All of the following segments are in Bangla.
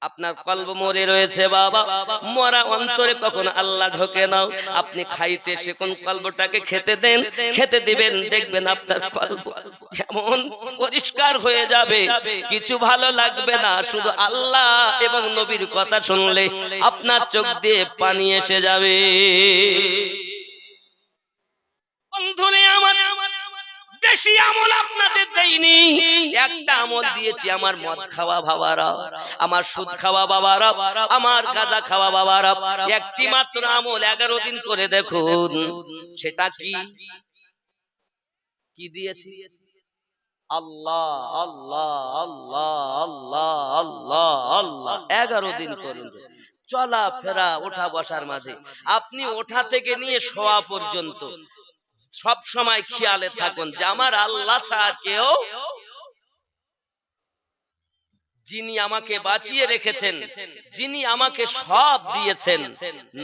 আপনার কলব মরে রয়েছে বাবা, মরা অন্তরে কখন আল্লাহ ঢোকে নাও। আপনি খাইতে সে কোন কলবটাকে খেতে দেন, খেতে দিবেন, দেখবেন আপনার কলব এমন পরিষ্কার হয়ে যাবে, কিছু ভালো লাগবে না। শুধু আল্লাহ এবং নবীর কথা শুনলে আপনার চোখ দিয়ে পানি এসে যাবে। বন্ধুরে আমার, বেশি আমল আপনাদের দেইনি, একটা আমল দিয়েছি। আমার মদ খাওয়া বাবারা, আমার সুদ খাওয়া বাবারা, আমার গাঁজা খাওয়া বাবারা, একটি মাত্র আমল 11 দিন করে দেখুন। সেটা কি কি দিয়েছি? আল্লাহ আল্লাহ আল্লাহ আল্লাহ আল্লাহ আল্লাহ 11 দিন করুন। চলা ফেরা ওঠা বসার মাঝে আপনি ওঠা থেকে নিয়ে শোয়া পর্যন্ত সব সময় খেয়ালে থাকুন যে আমার আল্লাহ ছাড়া কেউ, যিনি আমাকে বাঁচিয়ে রেখেছেন, যিনি আমাকে সব দিয়েছেন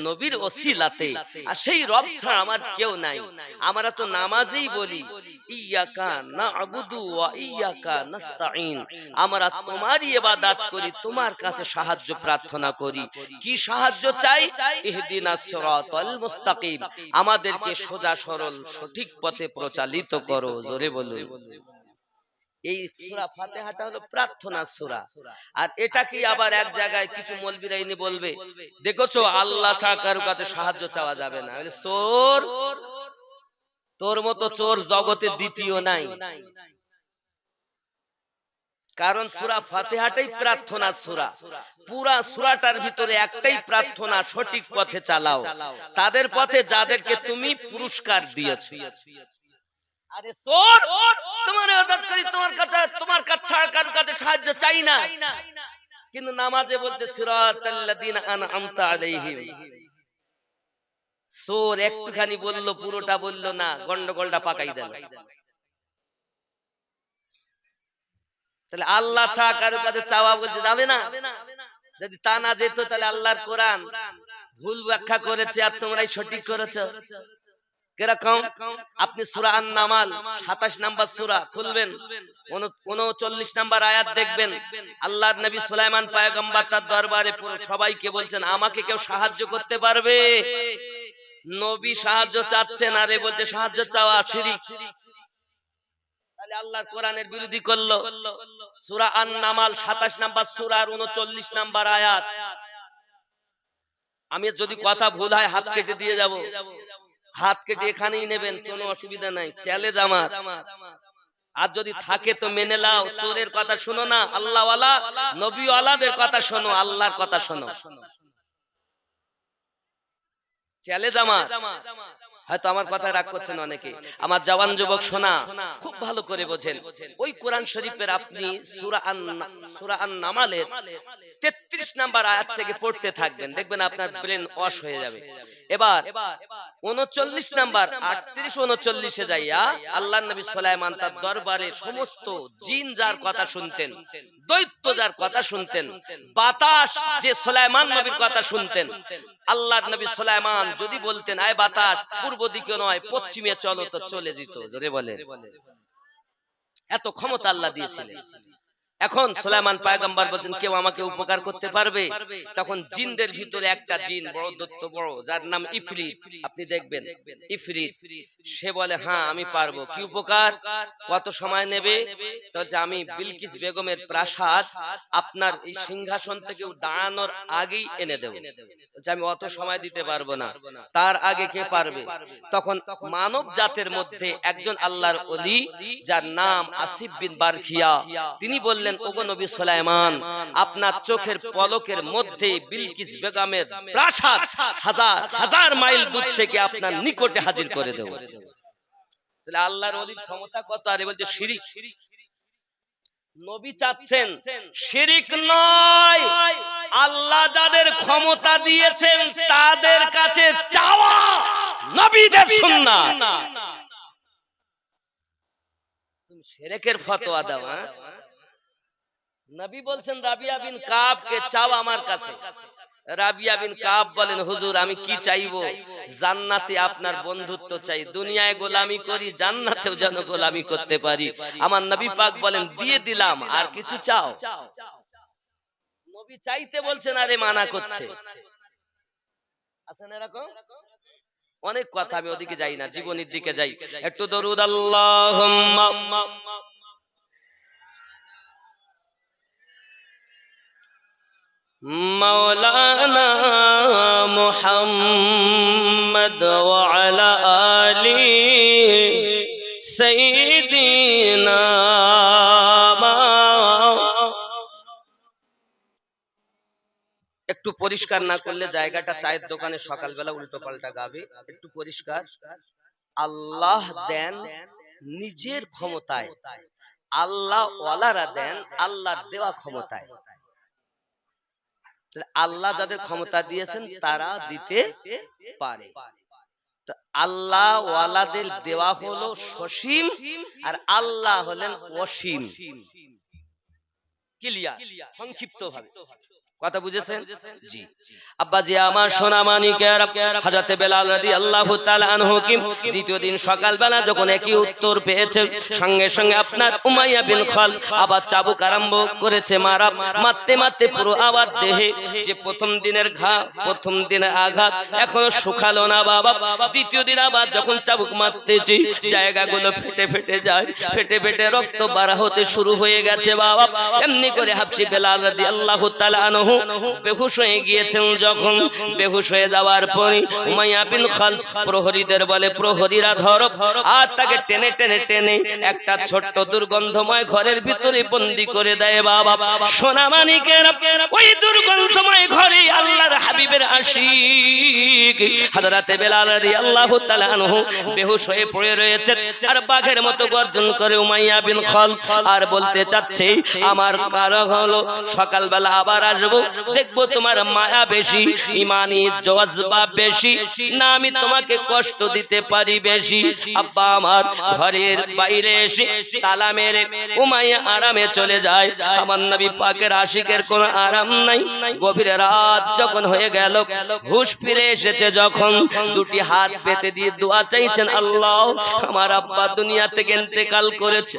নবীর ওসিলাতে, আর সেই রব ছাড়া আমার কেউ নাই। আমরা তো নামাজেই বলি ইয়াকা না'বুদু ওয়া ইয়াকা নাস্তাঈন, আমরা তোমারই ইবাদত করি, তোমার কাছে সাহায্য প্রার্থনা করি। কি সাহায্য চাই? ইহদিনাস সিরাতাল মুস্তাকিম, আমাদেরকে সোজা সরল সঠিক পথে পরিচালিত করো। জোরে বলুন। এই সূরা ফাতিহাটা হলো প্রার্থনা সূরা। আর এটা কি আবার এক জায়গায় কিছু মৌলবীরা এনে বলবে, দেখোছো আল্লাহ ছাড়া কারো কাছে সাহায্য চাওয়া যাবে না। চোর, তোর মতো চোর জগতে দ্বিতীয় নাই। কারণ সূরা ফাতিহাটাই প্রার্থনা সূরা, পুরা সূরাটার ভিতরে একটাই প্রার্থনা, সঠিক পথে চালাও তাদের পথে যাদেরকে তুমি পুরস্কার দিয়েছো। আরে চোর, তোমার ইবাদত করি, তোমার কাছে ছাড়া কারো কাছে সাহায্য চাই না, কিন্তু নামাজে বলছে সিরাতাল্লাযিনা আনআমতা আলাইহিম। চোর একটুখানি বলল, পুরোটা বলল না, গন্ডগোলটা পাকাই দিল। তাহলে আল্লাহ ছাড়া কারো কাছে চাওয়া বলছে যাবে না। যদি তা না যেত তাহলে আল্লাহর কোরআন ভুল ব্যাখ্যা করেছে আর তোমরাই সঠিক করেছো। কিরকম? আপনি সূরা আন-নামাল 27 নাম্বার সূরা খুলবেন, 39 নাম্বার আয়াত দেখবেন। আল্লাহর নবী সুলাইমান পয়গম্বর তার দরবারে সবাইকে বলছেন আমাকে কেউ সাহায্য করতে পারবে? নবী সাহায্য চাচ্ছেন, আরে বলছে সাহায্য চাওয়া শিরক। তাহলে আল্লাহর কোরআনের বিরোধী করলো। সূরা আন-নামাল 27 নাম্বার সূরার 39 নাম্বার আয়াত। আমি যদি কথা ভুল হয় হাত কেটে দিয়ে যাব, হাত কেটে এখানেই নেবেন, কোনো অসুবিধা নাই, চ্যালেঞ্জ আমার। আর যদি থাকে তো মেনে নাও, চোরের কথা শোনো না, আল্লাহওয়ালা নবীওয়ালাদের কথা শোনো, আল্লাহর কথা শোনো। চ্যালেঞ্জ আমার। হয়তো আমার কথা রাগ করছেন অনেকে, আমার জওয়ান যুবক শোনা খুব ভালো করে বোঝেন। ওই কোরআন শরীফের আপনি সূরা আন-নামালের 33 নাম্বার আয়াত থেকে পড়তে থাকবেন, দেখবেন আপনার ব্রেন ওয়াশ হয়ে যাবে। এবার 39 নাম্বার 38 39 এ যাইয়া আল্লাহর নবী সুলাইমান তার দরবারে সমস্ত জিন যার কথা শুনতেন, দৈত্য যার কথা শুনতেন, বাতাস যে সুলাইমান নবীর কথা শুনতেন, আল্লাহর নবী সুলাইমান যদি বলতেন আয় বাতাস পূর্ব দিকে নয় পশ্চিমে চলো, তো চলে যেত। জোরে বলেন। এত ক্ষমতা আল্লাহ দিয়েছিলেন। এখন সুলাইমান পয়গম্বর বলেন কেউ আমাকে উপকার করতে পারবে? তখন জিনদের ভিতরে একটা জিন বড় দৈত্য, বড়, যার নাম ইফরিত, আপনি দেখবেন ইফরিত, সে বলে হ্যাঁ আমি পারবো। কি উপকার? কত সময় নেবে? তো যে আমি বিলকিস বেগমের প্রাসাদ আপনার এই সিংহাসন থেকে দাঁড়ানোর আগেই এনে দেব। আমি অত সময় দিতে পারবো না, তার আগে কে পারবে? তখন মানব জাতের মধ্যে একজন আল্লাহর ওলি যার নাম আসিফ বিন বারখিয়া, তিনি বললেন ওগো নবী সুলাইমান, আপনার চোখের পলকের মধ্যে বিলকিস বেগমের প্রাসাদ হাজার হাজার মাইল দূর থেকে আপনার নিকটে হাজির করে দেব। তাহলে আল্লাহর ওলির ক্ষমতা কত! আর বলছে শিরিক। নবী চাচ্ছেন শিরিক নয়, আল্লাহ যাদের ক্ষমতা দিয়েছেন তাদের কাছে চাওয়া নবীদের সুন্নাত। তুমি শিরকের ফতোয়া দাও। নবী বলছেন রাবিয়া বিন কাবকে চাও আমার কাছে। রাবিয়া বিন কাব বলেন হুজুর আমি কি চাইবো? জান্নাতে আপনার বন্ধুত্ব চাই, দুনিয়ায় গোলামি করি, জান্নাতেও যেন গোলামি করতে পারি। আমার নবী পাক বলেন দিয়ে দিলাম, আর কিছু চাও? নবী চাইতে বলছেন আরে মানা করছে। আছেন এরকম অনেক কথা, আমি ওদিকে যাই না, জীবনের দিকে যাই। একটু দরুদ আল্লাহুম্মা মাওলানা মুহাম্মদ ওয়া আলা আলি সাইয়্যিদিনা। একটু পরিষ্কার না করলে জায়গাটা চায়ের দোকানে সকালবেলা উল্টো পাল্টা গাবে। একটু পরিষ্কার। আল্লাহ দেন নিজের ক্ষমতায়, আল্লাহ ওয়ালারা দেন আল্লাহর দেওয়া ক্ষমতায়। আল্লাহ যাদের ক্ষমতা দিয়েছেন তারা দিতে পারে। আল্লাহ ওয়ালাদের দেওয়া হলো সসীম, আর আল্লাহ হলেন অসীম। ক্লিয়ার, সংক্ষিপ্ত ভাবে কথা বুঝেছেন? জি আব্বাজি আমার সোনা মানিকের, হযরত বেলাল রাদিয়াল্লাহু তাআলা আনহু কি দ্বিতীয় দিন সকালবেলা যখন একই উত্তর পেয়েছে, সঙ্গে সঙ্গে আপনার উমাইয়া বিন খালদ আবার চাবুক আরম্ভ করেছে মারা, মারতে মারতে পুরো আবার দেহে যে প্রথম দিনের ঘা, প্রথম দিনের আঘাত এখনো শুকালো না বাবা। দ্বিতীয় দিন আবার যখন চাবুক মারতেছি জায়গাগুলো ফেটে ফেটে যায়, ফেটে ফেটে রক্ত বার হতে শুরু হয়ে গেছে বাবা। এমনি করে হাবশী বেলাল রাদিয়াল্লাহু তাআলা আনহু বেহুশ হয়ে গিয়েছেন। যখন বেহুশ হয়ে যাওয়ার পরে উমাইয়া বিন খালদ প্রহরীদের বলে, প্রহরীরা ধরো, আর তাকে টেনে টেনে টেনে একটা ছোট্ট দুর্গন্ধময় ঘরের ভিতরে বন্দী করে দেয় বাবা। সোনা মানিকের ওই দুর্গন্ধময় ঘরে আল্লাহর হাবিবের আশিক হযরত বেলাল রাদিয়াল্লাহু তাআলা আনহু বেহুশ হয়ে পড়ে রয়েছে, আর বাঘের মতো গর্জন করে উমাইয়া বিন খালদ, আর বলতে চাচ্ছে আমার কারণ হলো সকালবেলা আবার আসবো, দেখবো তোমার মায়া বেশি, ইমানি জজবা বেশি না আমি তোমাকে কষ্ট দিতে পারি বেশি। আব্বা আমার ঘরের বাইরে এসে তালা মেরে উমাইয়া আরামে চলে যায়। আমার নবী পাকের আশিকের কোনো আরাম নাই। গভীর রাত যখন হয়ে গেল, হুঁশ ফিরে এসেছে যখন, দুটি হাত পেতে দিয়ে দোয়া চাইছেন, আল্লাহ আমার আব্বা দুনিয়া থেকে ইন্তেকাল করেছে,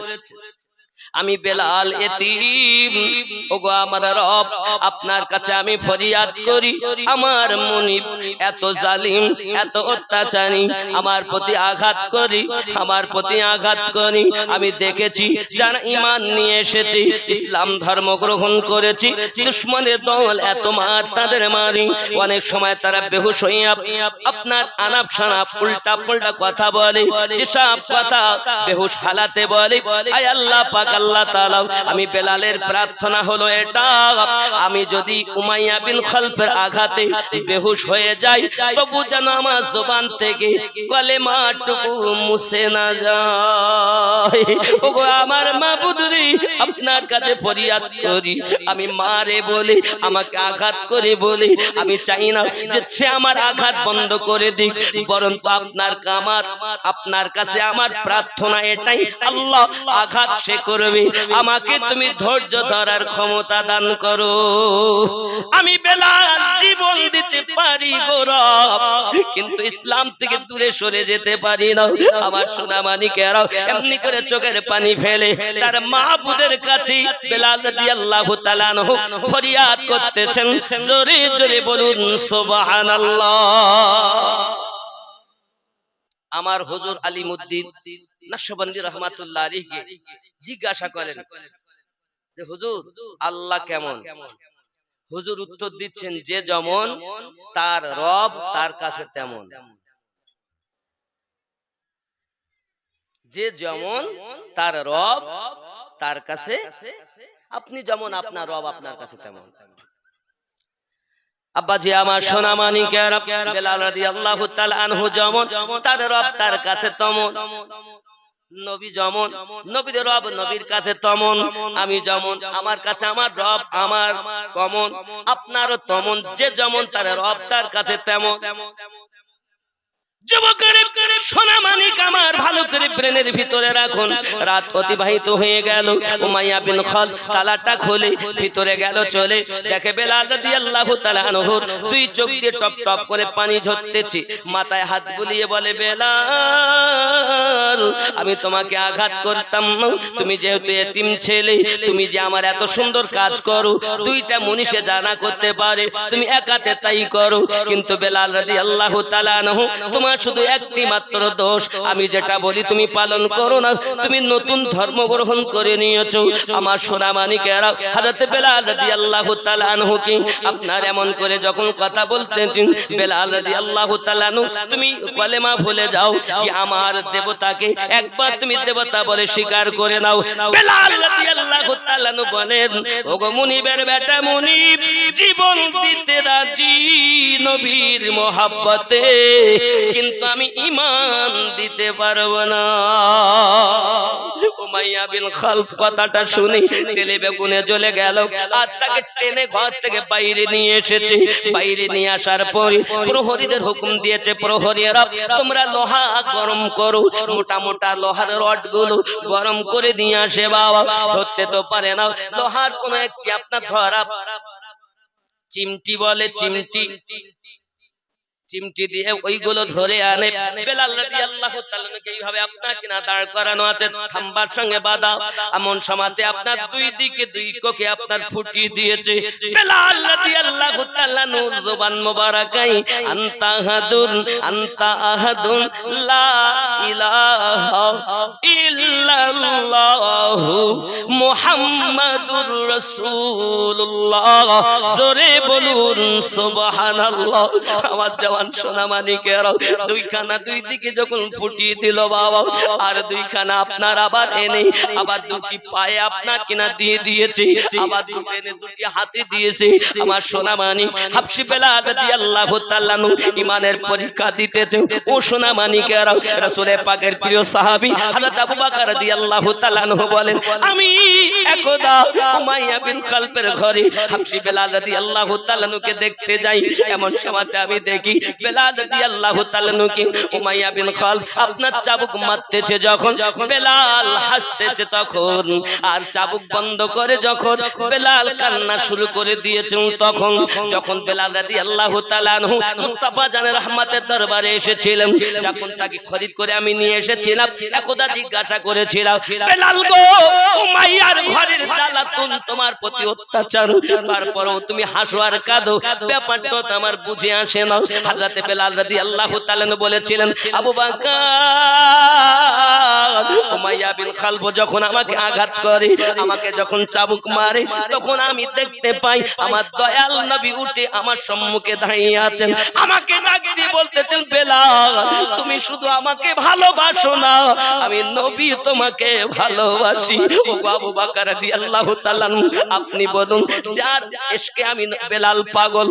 আমি বেলাল এতিম, ওগো আমার রব আপনার কাছে আমি ফরিয়াদ করি, আমার মুনিব এত জালিম এত অত্যাচারী, আমার প্রতি আঘাত করি, আমার প্রতি আঘাত করি। আমি দেখেছি যারা ঈমান নিয়ে এসেছে, ইসলাম ধর্ম গ্রহণ করেছি, দুশমনের দল এত মার তাদের মারি, অনেক সময় তারা বেহুশ হইয়া আপনার আনাপ শনাপ উল্টা পাল্টা কথা বলে, যেসব কথা বেহুশ হালাতে বলে। আয় আল্লাহ পাক আল্লাহ তাআলা, আমি বেলালের প্রার্থনা হলো এটা, আমি যদি উমাইয়া বিন খালদের আঘাতে বেহুশ হয়ে যাই, তবু যেন আমার জবান থেকে কলেমাটুকু মুছে না যায়। ওগো আমার মাবুদ রে, আপনার কাছে ফরিয়াদ করি, আমি মারে বলে আমাকে আঘাত করে বলে আমি চাই না যে সে আমার আঘাত বন্ধ করে দিক, বরং তো আপনার কাছে আমার প্রার্থনা এটাই, আল্লাহ আঘাত সে করবে, আমাকে তুমি ধৈর্য ধরার ক্ষমতা দান করো। আমি বেলাল জীবন দিতে পারি গো রব, কিন্তু ইসলাম থেকে দূরে সরে যেতে পারি না। আমার সোনা মানিকেরা এমনি করে চোখের পানি ফেলে তার মাহবুদের কাছে বেলাল রাদিয়াল্লাহু তাআলা আনহু ফরিয়াদ করতেছেন। জোরে জোরে বলুন সুবহানাল্লাহ। আমার হুজুর আলিমউদ্দিন নকশবন্দি রাহমাতুল্লাহ আলাইহি জিজ্ঞাসা করেন যে হুজুর আল্লাহ কেমন? হুজুর উত্তর দিচ্ছেন, যে যেমন তার রব তার কাছে তেমন। যে যেমন তার রব তার কাছে, আপনি যেমন আপনার রব আপনার কাছে তেমন। আব্বাজি আমার সোনা মানিকের, বেলাল রাদিয়াল্লাহু তাআলা আনহু যেমন তার রব তার কাছে তেমন, নবী যেমন নবীর রব নবীর কাছে তেমন, আমি যেমন আমার কাছে আমার রব আমার তেমন, আপনারও তেমন। যে যেমন তার রব তার কাছে তেমন। যুবকের সোনা মানিক আমার ভালো করে ব্রেনের ভিতরে রাখুন। রাত অতিবাহিত হয়ে গেল। উমাইয়া বিন খালদ তালাটা খুলে ভিতরে গেল, চলে দেখে বেলাল রাদিয়াল্লাহু তাআলা আনহুর দুই চোখ দিয়ে টপ টপ করে পানি ঝরতেছে। মাথায় হাত বুলিয়ে বলে, বেলাল, আমি তোমাকে আঘাত করতাম না, তুমি যেহেতু এতিম ছেলে, তুমি যে আমার এত সুন্দর কাজ করো, দুইটা মনীষে জানা করতে পারে, তুমি একাতে তাই করো। কিন্তু বেলাল রাদিয়াল্লাহু তাআলা আনহু, তোমার শুধু একটি মাত্র দোষ, আমি যেটা বলি তুমি পালন করো না, তুমি নতুন ধর্ম গ্রহণ করে নিয়েছো। আমার সোনা মানিকেরা, হযরত বেলাল রাদিয়াল্লাহু তাআলা আনহুকে আপনার এমন করে যখন কথা বলতেছেন, বেলাল রাদিয়াল্লাহু তাআলা আনহু, তুমি কলেমা ভুলে যাও, কি আমার দেবতাকে একবার তুমি দেবতা বলে স্বীকার করে নাও। বেলাল রাদিয়াল্লাহু তাআলা আনহু বলেন, ওগো মুনিবের বেটা মুনিব, জীবন দিতে রাজি নবীর মহব্বতে, কিন্তু আমি ঈমান দিতে পারবো না। উমাইয়া বিন খালদ কথাটা শুনে তেলে বেগুনে জ্বলে গেল, আর তাকে টেনে ঘর থেকে বাইরে নিয়ে এসেছে। বাইরে নিয়ে আসার পরে প্রহরীদের হুকুম দিয়েছে, প্রহরীরা তোমরা লোহা গরম করো, মোটা মোটা লোহার রড গুলো গরম করে নিয়ে আসে। বাবা ধরতে তো পারে না, লোহার কোন একটি আপনার ধরা চিমটি বলে, চিমটি দিয়ে ওইগুলো ধরে আনে। বেলাল রাদিয়াল্লাহু তাআলা এইভাবে আপনাকে না দাঁড় করানো আছে, খাম্বার সঙ্গে বাঁধা, এমন সময়তে আপনার দুই দিকে দুই কোকে আপনার ফুটিয়ে দিয়েছে। বেলাল রাদিয়াল্লাহু তাআলা নূর জবান মোবারকাই, আনতা আহাদুন, আনতা আহাদুন, লা ইলাহা ইল্লাল্লাহু মুহাম্মাদুর রাসূলুল্লাহ, জোরে বলুন সুবহানাল্লাহ। আমার জওয়ান সোনা মানিকেরা, দুইখানা দুই দিকে যখন ফুটিয়ে দিল বাবা, আর দুইখানা আপনার আবার এনে আবার দুটি পায়ে আপনার কিনা দিয়ে দিয়েছে, আবার দুটি এনে দুটি হাতে দিয়েছে। আমার সোনা মানিক হাবশী বেলাল রাদিয়াল্লাহু তাআলা ঈমানের পরীক্ষা দিতেছে। ও সোনা মানিকেরা, রাসূল পাকের প্রিয় সাহাবী হযরত আবু বকর রাদিয়াল্লাহু তাআলা বলেন, আমি একদা উমাইয়া বিন খালদের ঘরে হাবশী বেলাল রাদিয়াল্লাহু তাআলা কে দেখতে যাই। এমন সময়তে আমি দেখি বেলাল রাদিয়াল্লাহু তাআলা কে উমাইয়া বিন খালদ আপনার চাবুক মারতেছে। যখন বেলাল হাসতেছে তখন, আর চাবুক বন্ধ করে যখন বেলাল কান্না শুরু করে দিয়েছেন, তখন যখন বেলাল রাদিয়াল্লাহু তাআলা মুস্তাফা জানের রহমতের দরবারে এসেছিলেন, যখন তাকে খরিদ করে আমি নিয়ে এসেছিলাম, একদা জিজ্ঞাসা করেছিলাম, বেলাল গো, উমাইয়ার ঘরের জ্বালাতন তোমার প্রতি অত্যাচার, তারপরেও তুমি হাসো আর কাঁদো, ব্যাপারটা তো আমার বুঝে আসে না। হযরত বেলাল রাদিয়াল্লাহু তাআলা বলেছিলেন, আবু বকর, উমাইয়া বিন খালদ যখন আমাকে আঘাত করে, আমাকে যখন চাবুক মারে, তখন আমি দেখতে পাই আমার দয়াল নবী উঠে আমার সম্মুখে দাঁড়িয়ে আছেন, আমাকে ডাক দিয়ে বলতেছেন, বেলাল তুমি শুধু আমাকে ভালোবাসো না, আমি নবী তোমাকে ভালোবাসি। ও আবু বকর রাদিয়াল্লাহু তাআলা, আপনি বলুন, যার ইশকে আমি বেলাল পাগল,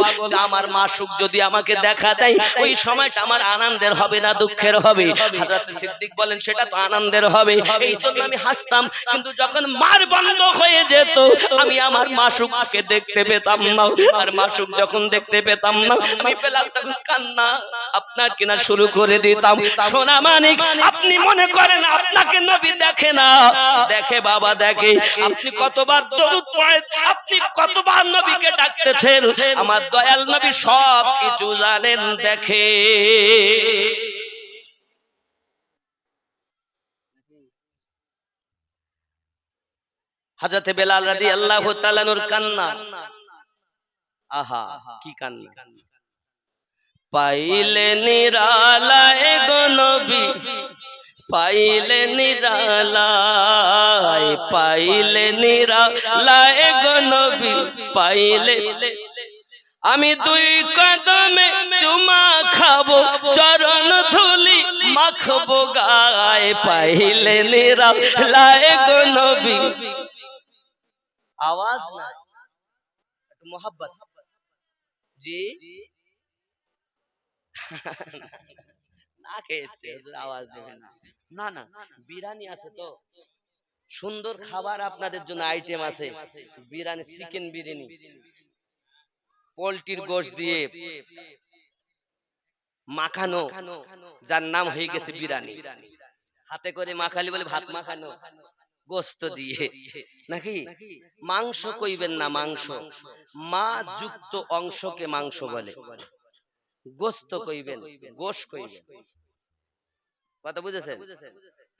আমার মাসুক যদি আমাকে দেখা দেয়, ওই সময়টা আমার আনন্দের হবে না দুঃখের হবে? হযরত সিদ্দিক বলেন, সেটা তো আনন্দের হবে। এই জন্য আমি হাসতাম, কিন্তু যখন মার বন্ধ হয়ে যেত, আমি আমার মাসুককে দেখতে পেতাম না, আর মাসুক যখন দেখতে পেতাম না, আমি বেলাল তখন কান্না আপনার কিনা শুরু করে দিতাম। সোনা মানিক, আপনি মনে করেন আপনাকে নবী দেখে না? দেখে বাবা, দেখে। আপনি কতবার দরুদ পড়েন, আপনি কতবার নবীকে ডাকতেছেন, আমার দয়াল নবী সব কিছু জানেন, দেখে। হযরত বেলাল রাদিয়াল্লাহু তাআলা নূর কান্না, আহা কি কান্না! পাইলে নিরালায় গো নবী, পাইলে নিরালায়, পাইলে নিরালায় গো নবী, পাইলে আমি দুই কদমে চুমা খাবো, চরণ ধুলি মাখবো গায়ে, পাইলে নিরালায় গো নবী। আওয়াজ না, একটু মোহাব্বত জি না খেয়েছে, আওয়াজ দেবে না। না না, বিরিয়ানি আছে তো, সুন্দর খাবার আপনাদের জন্য আইটেম আছে। বিরিয়ানি, চিকেন বিরিয়ানি, পোল্ট্রির গোশত দিয়ে মাখানো, যার নাম হয়ে গেছে বিরিয়ানি। হাতে করে মাখালি বলে ভাত মাখানো, গোস্ত দিয়ে নাকি? মাংস কইবেন না, মাংস মা যুক্ত অংশকে মাংস বলে। গোস্ত কইবেন, গোশ কইবেন। কথা বুঝেছেন?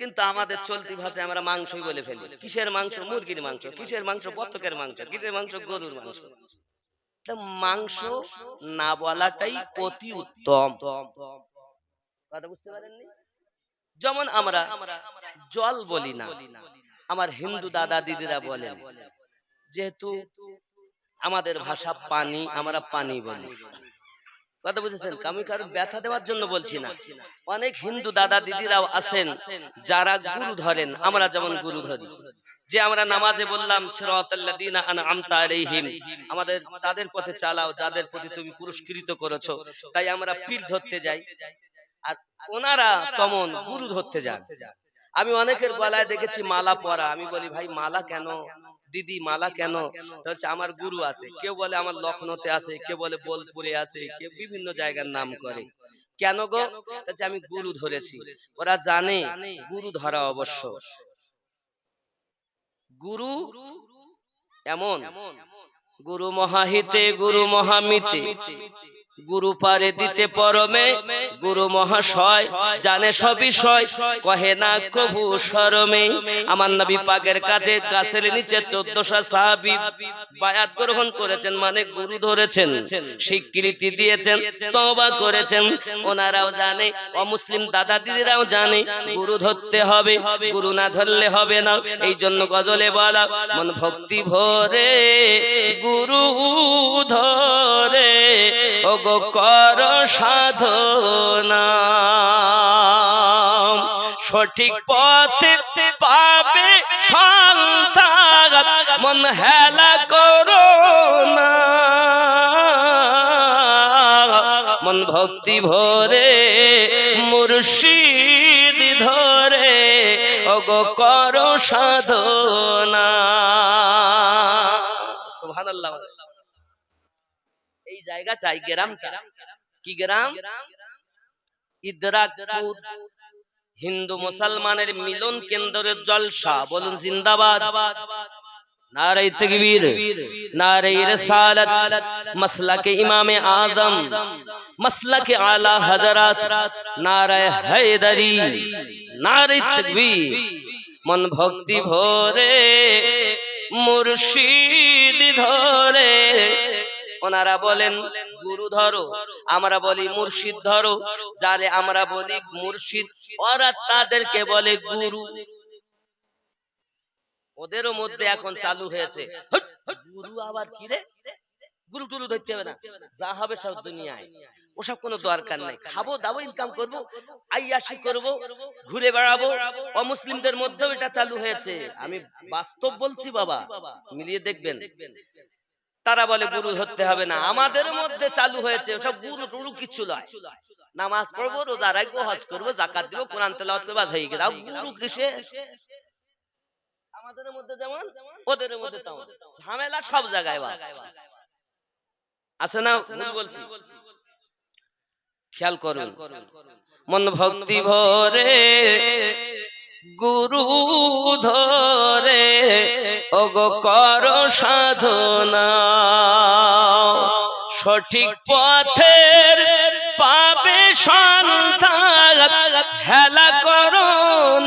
কিন্তু আমাদের চলতি ভাষায় আমরা মাংসই বলে ফেলি। কিসের মাংস? মুরগির মাংস। কিসের মাংস? বতকের মাংস। কিসের মাংস? গরুর মাংস। তো মাংস না বলাটাই অতি উত্তম। কথা বুঝতে পারেননি? যেমন আমরা জল বলি না, আমার হিন্দু দাদা দিদিরা বলেন, যেহেতু আমাদের ভাষা পানি, আমরা পানি বলি। কথা বুঝেছেন? আমি কারো ব্যথা দেওয়ার জন্য বলছি না। অনেক হিন্দু দাদা দিদিরাও আছেন যারা গুরু ধরেন, আমরা যেমন গুরু ধরি। যে আমরা নামাজে বললাম সিরাতাল্লাযীনা আনআমতা আলাইহিম, আমাদের তাদের পথে চালাও যাদের প্রতি তুমি পুরস্কৃত করেছো, তাই আমরা পীর ধরতে যাই। আর ওনারা তেমন গুরু ধরতে যান। আমি অনেকের গলায় দেখেছি মালা পরা। আমি বলি ভাই মালা কেন দিদি, মালা কেন? হচ্ছে আমার গুরু আছে। কেউ বলে আমার লখনৌতে আছে, কেউ বলে বোলপুরে আছে, কেউ বিভিন্ন জায়গার নাম করে। কেন গো? আমি গুরু ধরেছি। ওরা জানে গুরু ধরা অবশ্য। গুরু এমন, গুরু মহাহিতে গুরু মহামিতে, গুরু পারে দিতে পরমে, গুরু মহাশয় জানে সব বিষয়, কহে না কভু শরমে। আমার নবী পাকের কাছে গাছের নিচে 1400 সাহাবী বায়াত গ্রহণ করেছেন, মানে গুরু ধরেছেন, স্বীকৃতি দিয়েছেন, তওবা করেছেন। ওনারাও জানে, অমুসলিম দাদা দিদিরাও জানে গুরু ধরতে হবে, গুরু না ধরলে হবে না। এই জন্য গজলে বলা, মন ভক্তি ভরে গুরু ধরে ও গো কর সাধনা, সঠিক পথে পাবে সন্তান, মন হেলা করো না। মন ভক্তি ভরে মুর্শিদ ধরে ও গো কর সাধনা। সুবহানাল্লাহ। এই জায়গাটাই, গ্রামটা কি গ্রাম? ইদরাকপুর, হিন্দু মুসলমানের মিলন কেন্দ্রের জলসা। বলুন জিন্দাবাদ। নারে তাকবীর, নারে রিসালাত, মাসলাকে ইমামে আজম, মাসলাকে আলা হযরত, নারে হায়দারি, নারে তাকবীর। মন ভক্তি ভরে মুর্শিদ ধরে। ওনারা বলেন গুরু ধরো, আমরা বলি মুর্শিদ ধরো। যারে আমরা বলি মুর্শিদ, ওরা তাদেরকে বলে গুরু। ওদেরও মধ্যে এখন চালু হয়েছে গুরু আবার কি রে, গুরু টুরু ধরতে হবে না, যা হবে সব দুনিয়ায়, ওসব কোনো দরকার নাই। খাবো দাবো, ইনকাম করবো, আইয়াশি করবো, ঘুরে বেড়াবো। অমুসলিমদের মধ্যেও এটা চালু হয়েছে। আমি বাস্তব বলছি বাবা, মিলিয়ে দেখবেন। তারা বলে গুরু ধরতে হবে না। আমাদের মধ্যে চালু হয়েছে সব গুরু টুরু কিছু নয়। নামাজ পড়বো, রোজা রাখবো, হজ করবো, যাকাত দিব, কোরআন তেলাওয়াত করবো, বাস হয়ে গেল। গুরু কিসে? আমাদের মধ্যে যেমন ওদের মধ্যে তেমন ঝামেলা সব জায়গায় আছে না? ভুল বলছি? খেয়াল করুন। মন ভক্তি ভরে গুরু ধরে ও গো কর সাধনা, সঠিক পথের পাবে সন্ধান, হেলা করো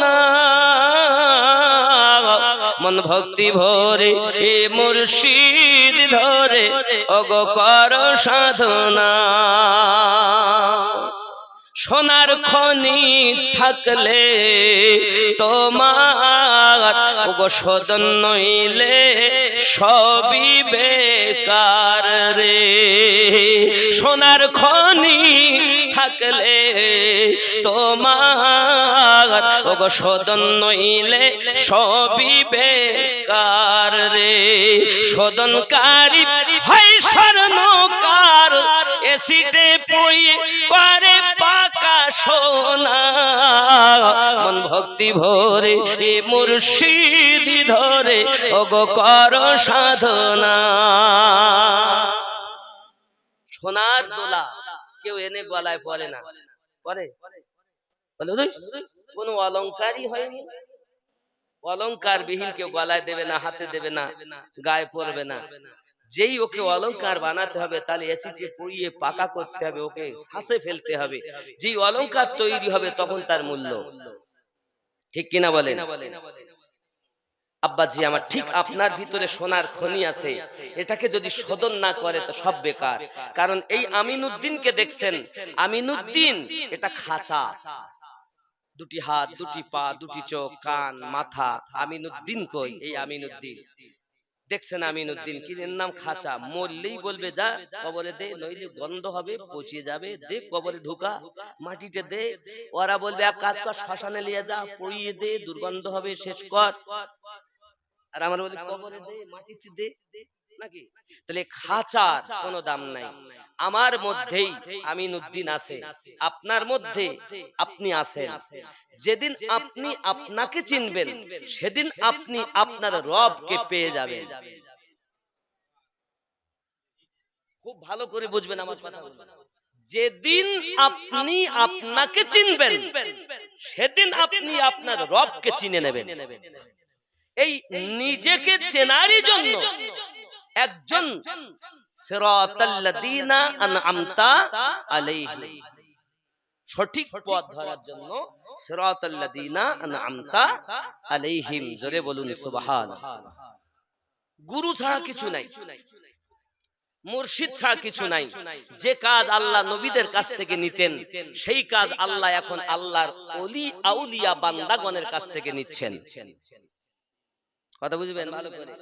না। মন ভক্তি ভরে এ মুর্শিদ ধরে ও গো কর সাধনা। সোনার খনি থাকলে তোমার ওগো শোধন নইলে সবই বেকার রে। সোনার খনি থাকলে তোমার ওগো শোধন নইলে সবই বেকার রে। শোধনকারী হয় স্বর্ণকার, এসিডে পয়ে করে পাকা সোনা। মন ভক্তি ভরে এ মুর্শিদ ধরে ওগো কর সাধনা। সোনার দোলা কেউ এনে গলায় পরে না, পরে বলে কোনো অলংকারই হয়নি, অলংকার বিহীন কেউ গলায় দেবে না, হাতে দেবে না, গায়ে পরবে না। যেই ওকে অলংকার বানাতে হবে তাহলে অ্যাসিডে পুড়িয়ে পাকা করতে হবে, ওকে শ্বাসে ফেলতে হবে। যেই অলংকার তৈরি হবে তখন তার মূল্য। ঠিক কিনা বলেন? আব্বাজি আমার, ঠিক আপনার ভিতরে সোনার খনি আছে, এটাকে যদি শোধন না করে তো সব বেকার। কারণ এই আমিনউদ্দিনকে দেখছেন, আমিনউদ্দিন এটা খাঁচা, দুটি হাত, দুটি পা, দুটি চোখ, কান, মাথা। আমিনউদ্দিন কই? এই আমিনউদ্দিন দেখছেন, আমিনউদ্দিন কি এর নাম খাঁচা। মরলেই বলবে যা কবরে দে, নইলে গন্ধ হবে, পচে যাবে, দে কবরে ঢুকা, মাটিতে দে। ওরা বলবে এক কাজ কর, শ্মশানে নিয়ে যা, পুড়িয়ে দে, দুর্গন্ধ হবে, শেষ কর। আর আমরা বলি কবরে দে, মাটিতে দে, নাকি? তাহলে খাঁচার কোনো দাম নাই। আমার মধ্যেই আমিনউদ্দিন আছে, আপনার মধ্যে আপনি আছেন। যেদিন আপনি আপনাকে চিনবেন সেদিন আপনি আপনার রবকে পেয়ে যাবেন। খুব ভালো করে বুঝবেন আমার কথা। যেদিন আপনি আপনাকে চিনবেন সেদিন আপনি আপনার রবকে চিনে নেবেন। এই নিজেকে চেনারই জন্য একজন সিরাতাল্লাযীনা আনআমতা আলাইহিম, সঠিক পথ ধরার জন্য সিরাতাল্লাযীনা আনআমতা আলাইহিম, জোরে বলুন সুবহানাল্লাহ। গুরু ছাড়া কিছু নাই, মুর্শিদ ছাড়া কিছু নাই। যে কাজ আল্লাহ নবীদের কাছ থেকে নিতেন সেই কাজ আল্লাহ এখন আল্লাহর ওলি আউলিয়া বান্দাগণের কাছ থেকে নিচ্ছেন। কথা বুঝবেন ভালো করে।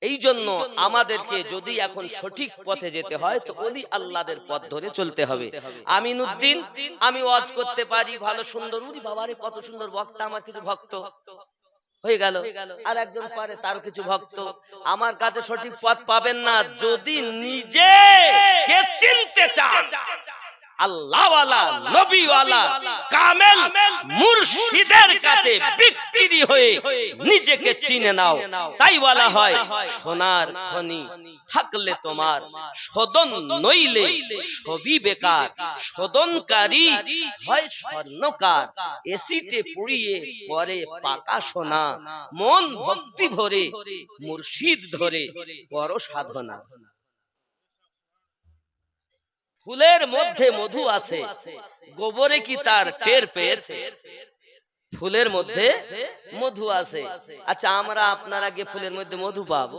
এই জন্য আমাদেরকে যদি এখন সঠিক পথে যেতে হয় তো ওলি আল্লাহদের পথ ধরে চলতে হবে। আমিনউদ্দিন, আমি ওয়াজ করতে পারি ভালো সুন্দর, উরি বাবারে কত সুন্দর বক্তা, আমার কিছু ভক্ত হয়ে গেল। আর একজন পারে, তার কিছু ভক্ত। আমার কাছে সঠিক পথ পাবেন না যদি নিজে কে চিনতে চান। আল্লাহওয়ালা, নবীওয়ালা, কামেল মুর্শিদের কাছে বিক্রি হয়ে নিজেকে চিনে নাও। তাই বলা হয় সোনার খনি থাকলে তোমার শোধন, নইলে সবই বেকার। শোধনকারী হয় স্বর্ণকার, এসিতে পুড়িয়ে পরে পাকা সোনা। মন ভক্তি ভরে মুর্শিদ ধরে বড় সাধনা। ফুলের মধ্যে মধু আছে, গোবরে কি তার টের পেয়েছে? ফুলের মধ্যে মধু আছে। আচ্ছা, আমরা আপনারা গিয়ে ফুলের মধ্যে মধু পাবো?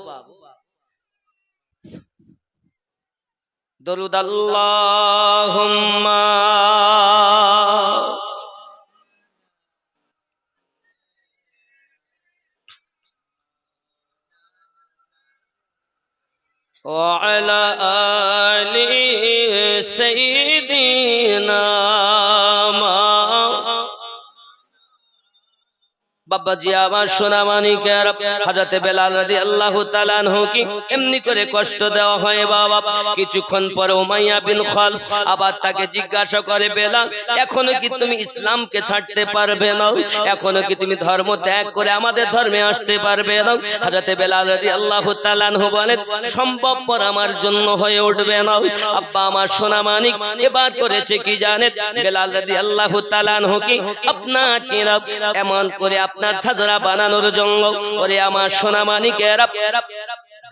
দরুদ আল্লাহুম্মা ওয়া আলা আলি সাইয়্যিদিনা বাবাজি আমার সোনা মানিকের হযরতে বেলাল রাদিয়াল্লাহু তাআলা আনহু কি এমনি করে কষ্ট দেওয়া হয় বাবা। কিছুক্ষণ পরে উমাইয়া বিন খালফ আবার তাকে জিজ্ঞাসা করে, বেলাল এখনো কি তুমি ইসলামকে ছাড়তে পারবে না? এখনো কি তুমি ধর্ম ত্যাগ করে আমাদের ধর্মে আসতে পারবে না? হযরতে বেলাল রাদিয়াল্লাহু তাআলা আনহু বলেন, সম্ভবপর আমার জন্য হয়ে উঠবে না। আব্বা আমার সোনা মানিক এবার করেছে কি জানেন? বেলাল রাদিয়াল্লাহু তাআলা আনহু কি আপনার কিনা এমন করে আপনার ছাদরা বানানোর জন্য, ওরে আমার সোনা মানিকেরা,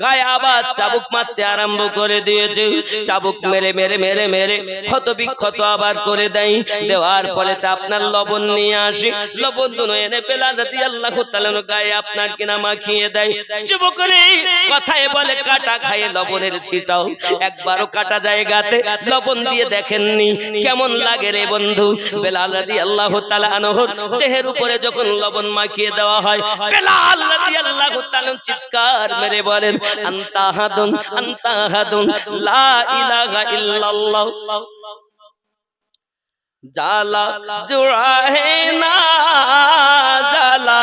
গায়ে আবার চাবুক মারতে আরম্ভ করে দিয়েছে। চাবুক মেরে মেরে মেরে মেরে ক্ষত বিক্ষত আবার করে দেয়। দেওয়ার পরে তা আপনার লবণ নিয়ে আসি, লবণ দুনো এনে বেলাল রাদিয়াল্লাহু তাআলা গায়ে আপনার কিনা মাখিয়ে দেয়। যুবকরে কথায় বলে কাটা খায় লবণের ছিটাও। একবারও কাটা জায়গাতে লবণ দিয়ে দেখেননি, কেমন লাগে রে বন্ধু? বেলাল রাদিয়াল্লাহু তাআলা আনহুর দেহের উপরে যখন লবণ মাখিয়ে দেওয়া হয়, বেলাল রাদিয়াল্লাহু তাআলা চিৎকার মেরে বলেন, আনতা হাদুন, আনতা হাদুন, লা ইলাহা ইল্লাল্লাহ। জালা জুড়ায় না, জালা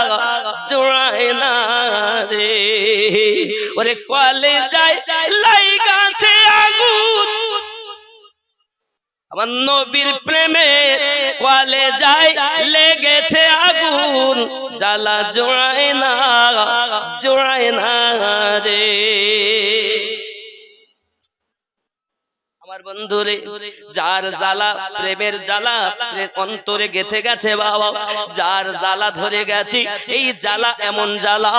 জুড়ায় না রে, ওরে কলে যায় লাই গাছে আগুন। আমার নবীর প্রেমে কলে যায় লেগেছে আগুন, জ্বালা জোড়ায় না, জোড়ায় না রে। আমার বন্ধুরে, যার জ্বালা প্রেমের জ্বালা অন্তরে গেথে গেছে বাবা, যার জ্বালা ধরে গেছে, এই জ্বালা এমন জ্বালা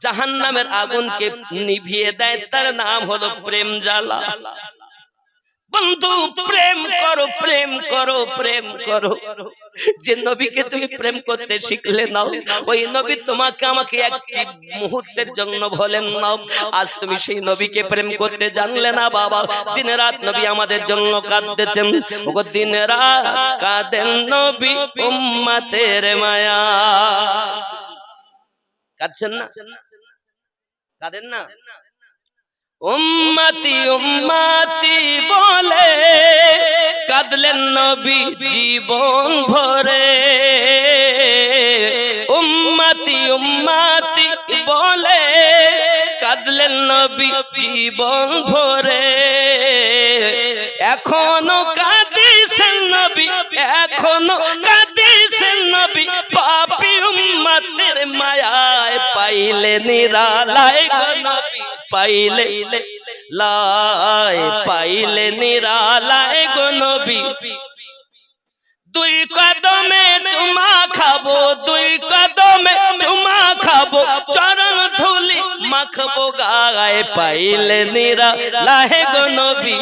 জাহান্নামের আগুনকে নিভিয়ে দেয়, তার নাম হলো প্রেম জ্বালা। বন্ধু, প্রেম করো, প্রেম করো, প্রেম করো। যে নবীকে তুমি প্রেম করতে শিখলে নাও, ওই নবী তোমাকে আমাকে একটি মুহূর্তের জন্য বলেন নাও। আজ তুমি সেই নবীকে প্রেম করতে জানলে না বাবা। দিন রাত নবী আমাদের জন্য কাঁদতেছেন, ওগো দিন রাত কাঁদেন নবী উম্মতের মায়া। কাঁদছেন না? কাঁদেন না? উম্মতি উম্মতি বলে কাঁদলেন নবী জীবন ভরে। উম্মতি উম্মতি বলে কাঁদলেন নবী জীবন ভরে। এখনো কাঁদিছেন নবী, এখনো কাঁদিছেন নবী, পাপী উম্মতের মায়ায় পাইলে নিরালায় গো নবী, পাইলে লাই, পাইলে নিরালায় গো নবী। দুই কদমে চুমা খাবো, দুই কদমে চুমা খাবো, চরণ ধুলি মাখবো গায়ে, পাইলে নিরালায় গো নবী।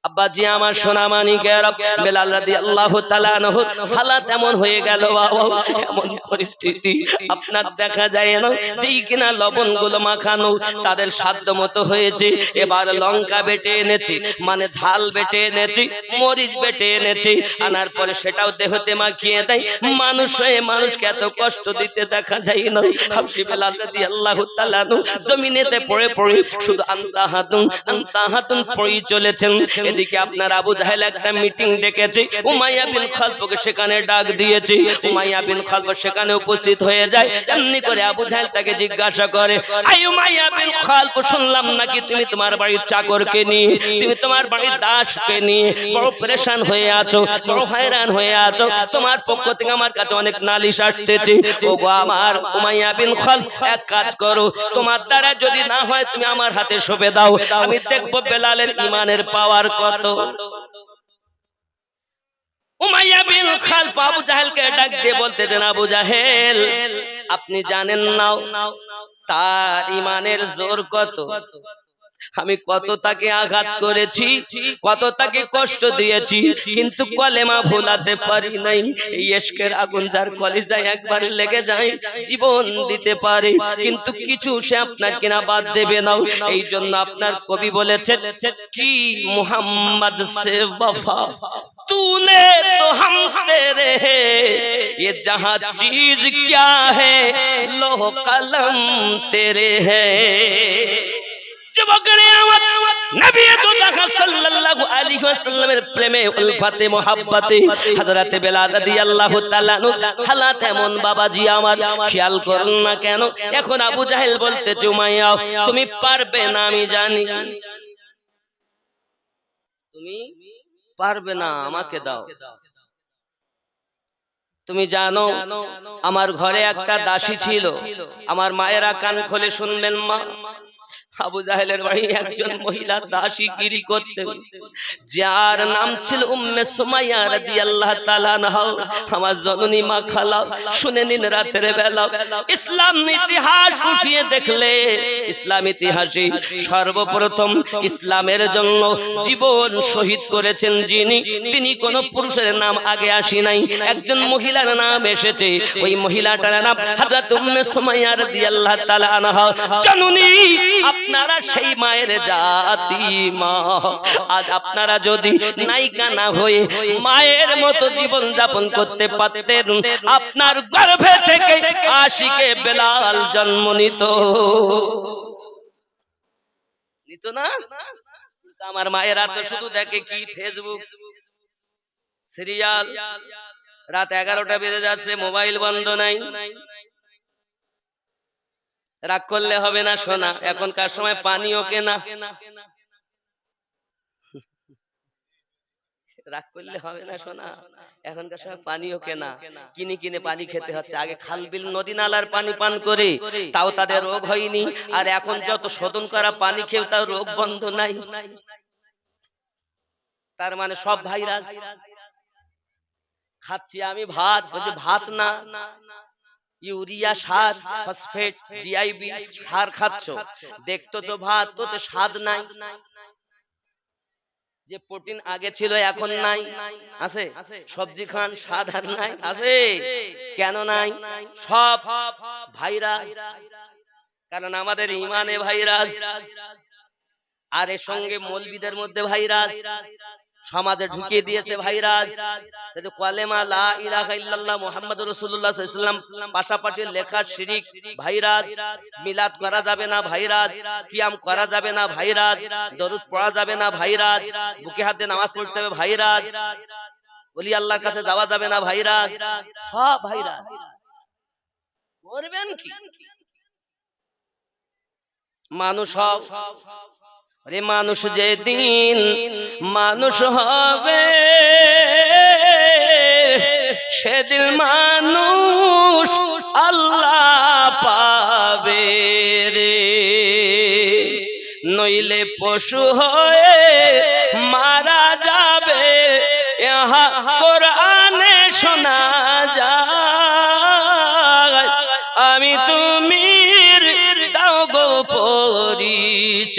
আব্বাজি আমার সোনা মানিকের, বেলাল রাদিয়াল্লাহু তাআলা আনহু হালাত এমন হয়ে গেল বাবা, এমন পরিস্থিতি আপনার দেখা যায় না, যেই কিনা লবণগুলো মাখানো তাদের সাধ্য মতো হয়েছে। এবার লঙ্কা বেটে এনেছি, মানে ঝাল বেটে এনেছি, মরিচ বেটে এনেছি, আনার পরে সেটাও দেহতে মাখিয়ে দেয়। মানুষ হয়ে মানুষকে এত কষ্ট দিতে দেখা যায় না। হাবশী বেলাল রাদিয়াল্লাহু তাআলা আনহু জমিনেতে পড়ে পড়ে শুধু আনতা হাতুন পড়েই চলেছেন। এদিকে আপনার আবু জাহেল একটা মিটিং ডেকেছে, উমাইয়া বিন খালফকে সেখানে ডাক দিয়েছে। উমাইয়া বিন খালফ সেখানে উপস্থিত হয়ে যায়। এমনি করে আবু জাহেল তাকে জিজ্ঞাসা করে, আই উমাইয়া বিন খালফ, শুনলাম নাকি তুমি তোমার বাড়ির চাকরকে নিয়ে, তুমি তোমার বাড়ির দাসকে নিয়ে বড় পরেশান হয়ে আছো, বড় হয়রান হয়ে আছো, তোমার পক্ষ থেকে আমার কাছে অনেক নালিশ আসতেছে। ওগো আমার উমাইয়া বিন খালফ, এক কাজ করো, তোমার দ্বারা যদি না হয় তুমি আমার হাতে সঁপে দাও, আমি দেখবো বেলালের ঈমানের পাওয়ার কত। উমাইয়া বিন খালফ আবু জাহেলকে ডাক দিয়ে বলতে দেন, আবু জাহেল, আপনি জানেন না তার ঈমানের জোর কত? আমি কত তাকে আঘাত করেছি, কত তাকে কষ্ট দিয়েছি, কিন্তু কলেমা ভোলাতে পারি নাই। এই ইশকের আগুন যার কলিজায় একবার লেগে যায় জীবন দিতে পারে, কিন্তু কিছু সে আপনার কিনা বাদ দেবে না। এই জন্য আপনার কবি বলেছেন, কি মুহাম্মদ সে वफा तूने तो हम तेरे है, ये जहां चीज क्या है लोह कलम तेरे है। যুবকেরা আমার, নবী তো দেখা সাল্লাল্লাহু আলাইহি ওয়াসাল্লামের প্রেমে উলফাতে মুহাব্বতে হযরতে বেলাল রাদিয়াল্লাহু তাআলা হালাত এমন বাবাজি আমার, খেয়াল করুন না কেন। এখন আবু জাহেল বলতেছে, উমাইয়া তুমি পারবে না, আমি জানি তুমি পারবে না, আমাকে দাও। তুমি জানো আমার ঘরে একটা দাসী ছিল, আমার মায়েরা কান খুলে শুনবেন মা, আবু জাহেলের বাড়ি একজন মহিলা দাসী গিরি করতেন, যার নাম ছিল উম্মে সুমাইয়া রাদিয়াল্লাহু তাআলা আনহা। আমার জননী মা খালা, শুনে নিন রাতের বেলা ইসলাম ইতিহাস উঠিয়ে দেখলে ইসলাম ইতিহাসে সর্বপ্রথম ইসলামের জন্য জীবন শহীদ করেছেন যিনি, তিনি কোন পুরুষের নাম আগে আসি নাই, একজন মহিলার নাম এসেছে। ওই মহিলাটার নাম হযরত উম্মে সুমাইয়া রাদিয়াল্লাহু তাআলা আনহা। জননী, আপনারা সেই মায়ের জাতি মা। আজ আপনারা যদি নায়িকা না হয়ে মায়ের মতো জীবন যাপন করতে পারতেন, আপনার গর্ভে থেকে আশিকে বেলাল জন্ম নিত না? আমার মায়েরা তো শুধু দেখে কি ফেসবুক, সিরিয়াল, রাত 11টা বেজে যাচ্ছে, মোবাইল বন্ধ নাই। রাগ করলে হবে না সোনা, এখনকার সময় পানিও কেনা, রাগ করলে হবে না শোনা, এখনকার সময় পানিও কেনা, কিনে কিনে পানি খেতে হচ্ছে। আগে খাল বিল নদী নালার পানি পান করে তাও তাদের রোগ হয়নি, আর এখন যত শোধন করা পানি খেয়ে তাও রোগ বন্ধ নাই। তার মানে সব ভাইরাস। খাচ্ছি আমি ভাত, বলছে ভাত না, ইউরিয়া সার, ফসফেট, ডিআইবি সার খাচ্ছ, দেখতো তো ভাত, তো স্বাদ নাই। যে প্রোটিন আগে ছিল এখন নাই, আছে? সবজি খান, স্বাদ আর নাই, আছে? কেন নাই? সব ভাইরাস। কারণ আমাদের ইমানে ভাইরাস, আর এর সঙ্গে মৌলবীদের মধ্যে ভাইরাস, সমাজে ঢুকিয়ে দিয়েছে ভাইরাস। কালেমা লা ইলাহা ইল্লাল্লাহ মুহাম্মাদুর রাসূলুল্লাহ সাল্লাল্লাহু আলাইহি ওয়াসাল্লাম পাশাপাশি লেখা শিরিক ভাইরাস, মিলাদ করা যাবে না ভাইরাস, কিয়াম করা যাবে না ভাইরাস, দরুদ পড়া যাবে না ভাইরাস, বুকে হাতে নামাজ পড়তে হবে ভাইরাস, ওলি আল্লাহর কাছে যাওয়া যাবে না ভাইরাস, সব ভাইরাস। করবেন কি? মানুষ হও, আরে মানুষ যেদিন মানুষ হবে সেদিন মানুষ আল্লাহ পাবে রে, নইলে পশু হয়ে মারা যাবে, ইহা কোরআনে শোনা যায়। আমি তুমি দাও গো পরিচয়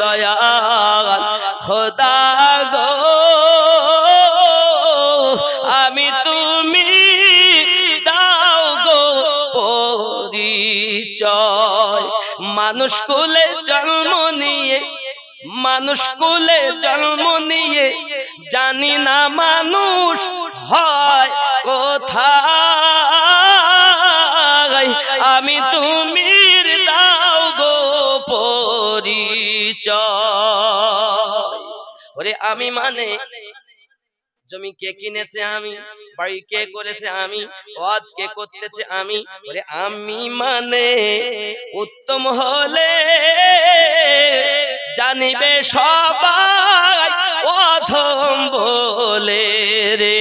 দয়াল খোদা গো, আমি তুমি দাও গো পরিচয়। মানুষ কুলে জন্ম নিয়ে, মানুষ কুলে জন্ম নিয়ে জানি না মানুষ হয় কোথায়, আমি তুমি দাও গো পরিচয়। ওরে আমি মানে জমি কে কিনেছে আমি, বাড়ি কে করেছে আমি, ওয়াজ কে করতেছে আমি। ওরে আমি মানে উত্তম হলে জানিবে সবাই অধম বলে রে।